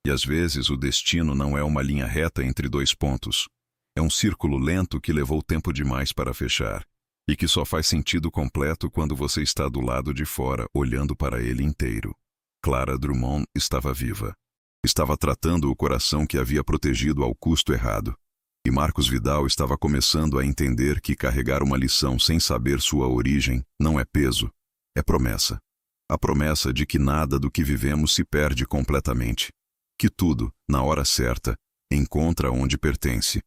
S1: E às vezes o destino não é uma linha reta entre 2 pontos. É um círculo lento que levou tempo demais para fechar, e que só faz sentido completo quando você está do lado de fora, olhando para ele inteiro. Clara Drummond estava viva. Estava tratando o coração que havia protegido ao custo errado. E Marcos Vidal estava começando a entender que carregar uma lição sem saber sua origem não é peso, é promessa. A promessa de que nada do que vivemos se perde completamente. Que tudo, na hora certa, encontra onde pertence.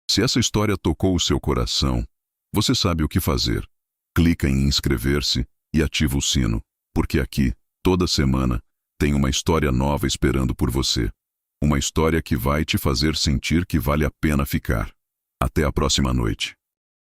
S1: Se essa história tocou o seu coração, você sabe o que fazer. Clica em inscrever-se e ativa o sino, porque aqui, toda semana, tem uma história nova esperando por você. Uma história que vai te fazer sentir que vale a pena ficar. Até a próxima noite.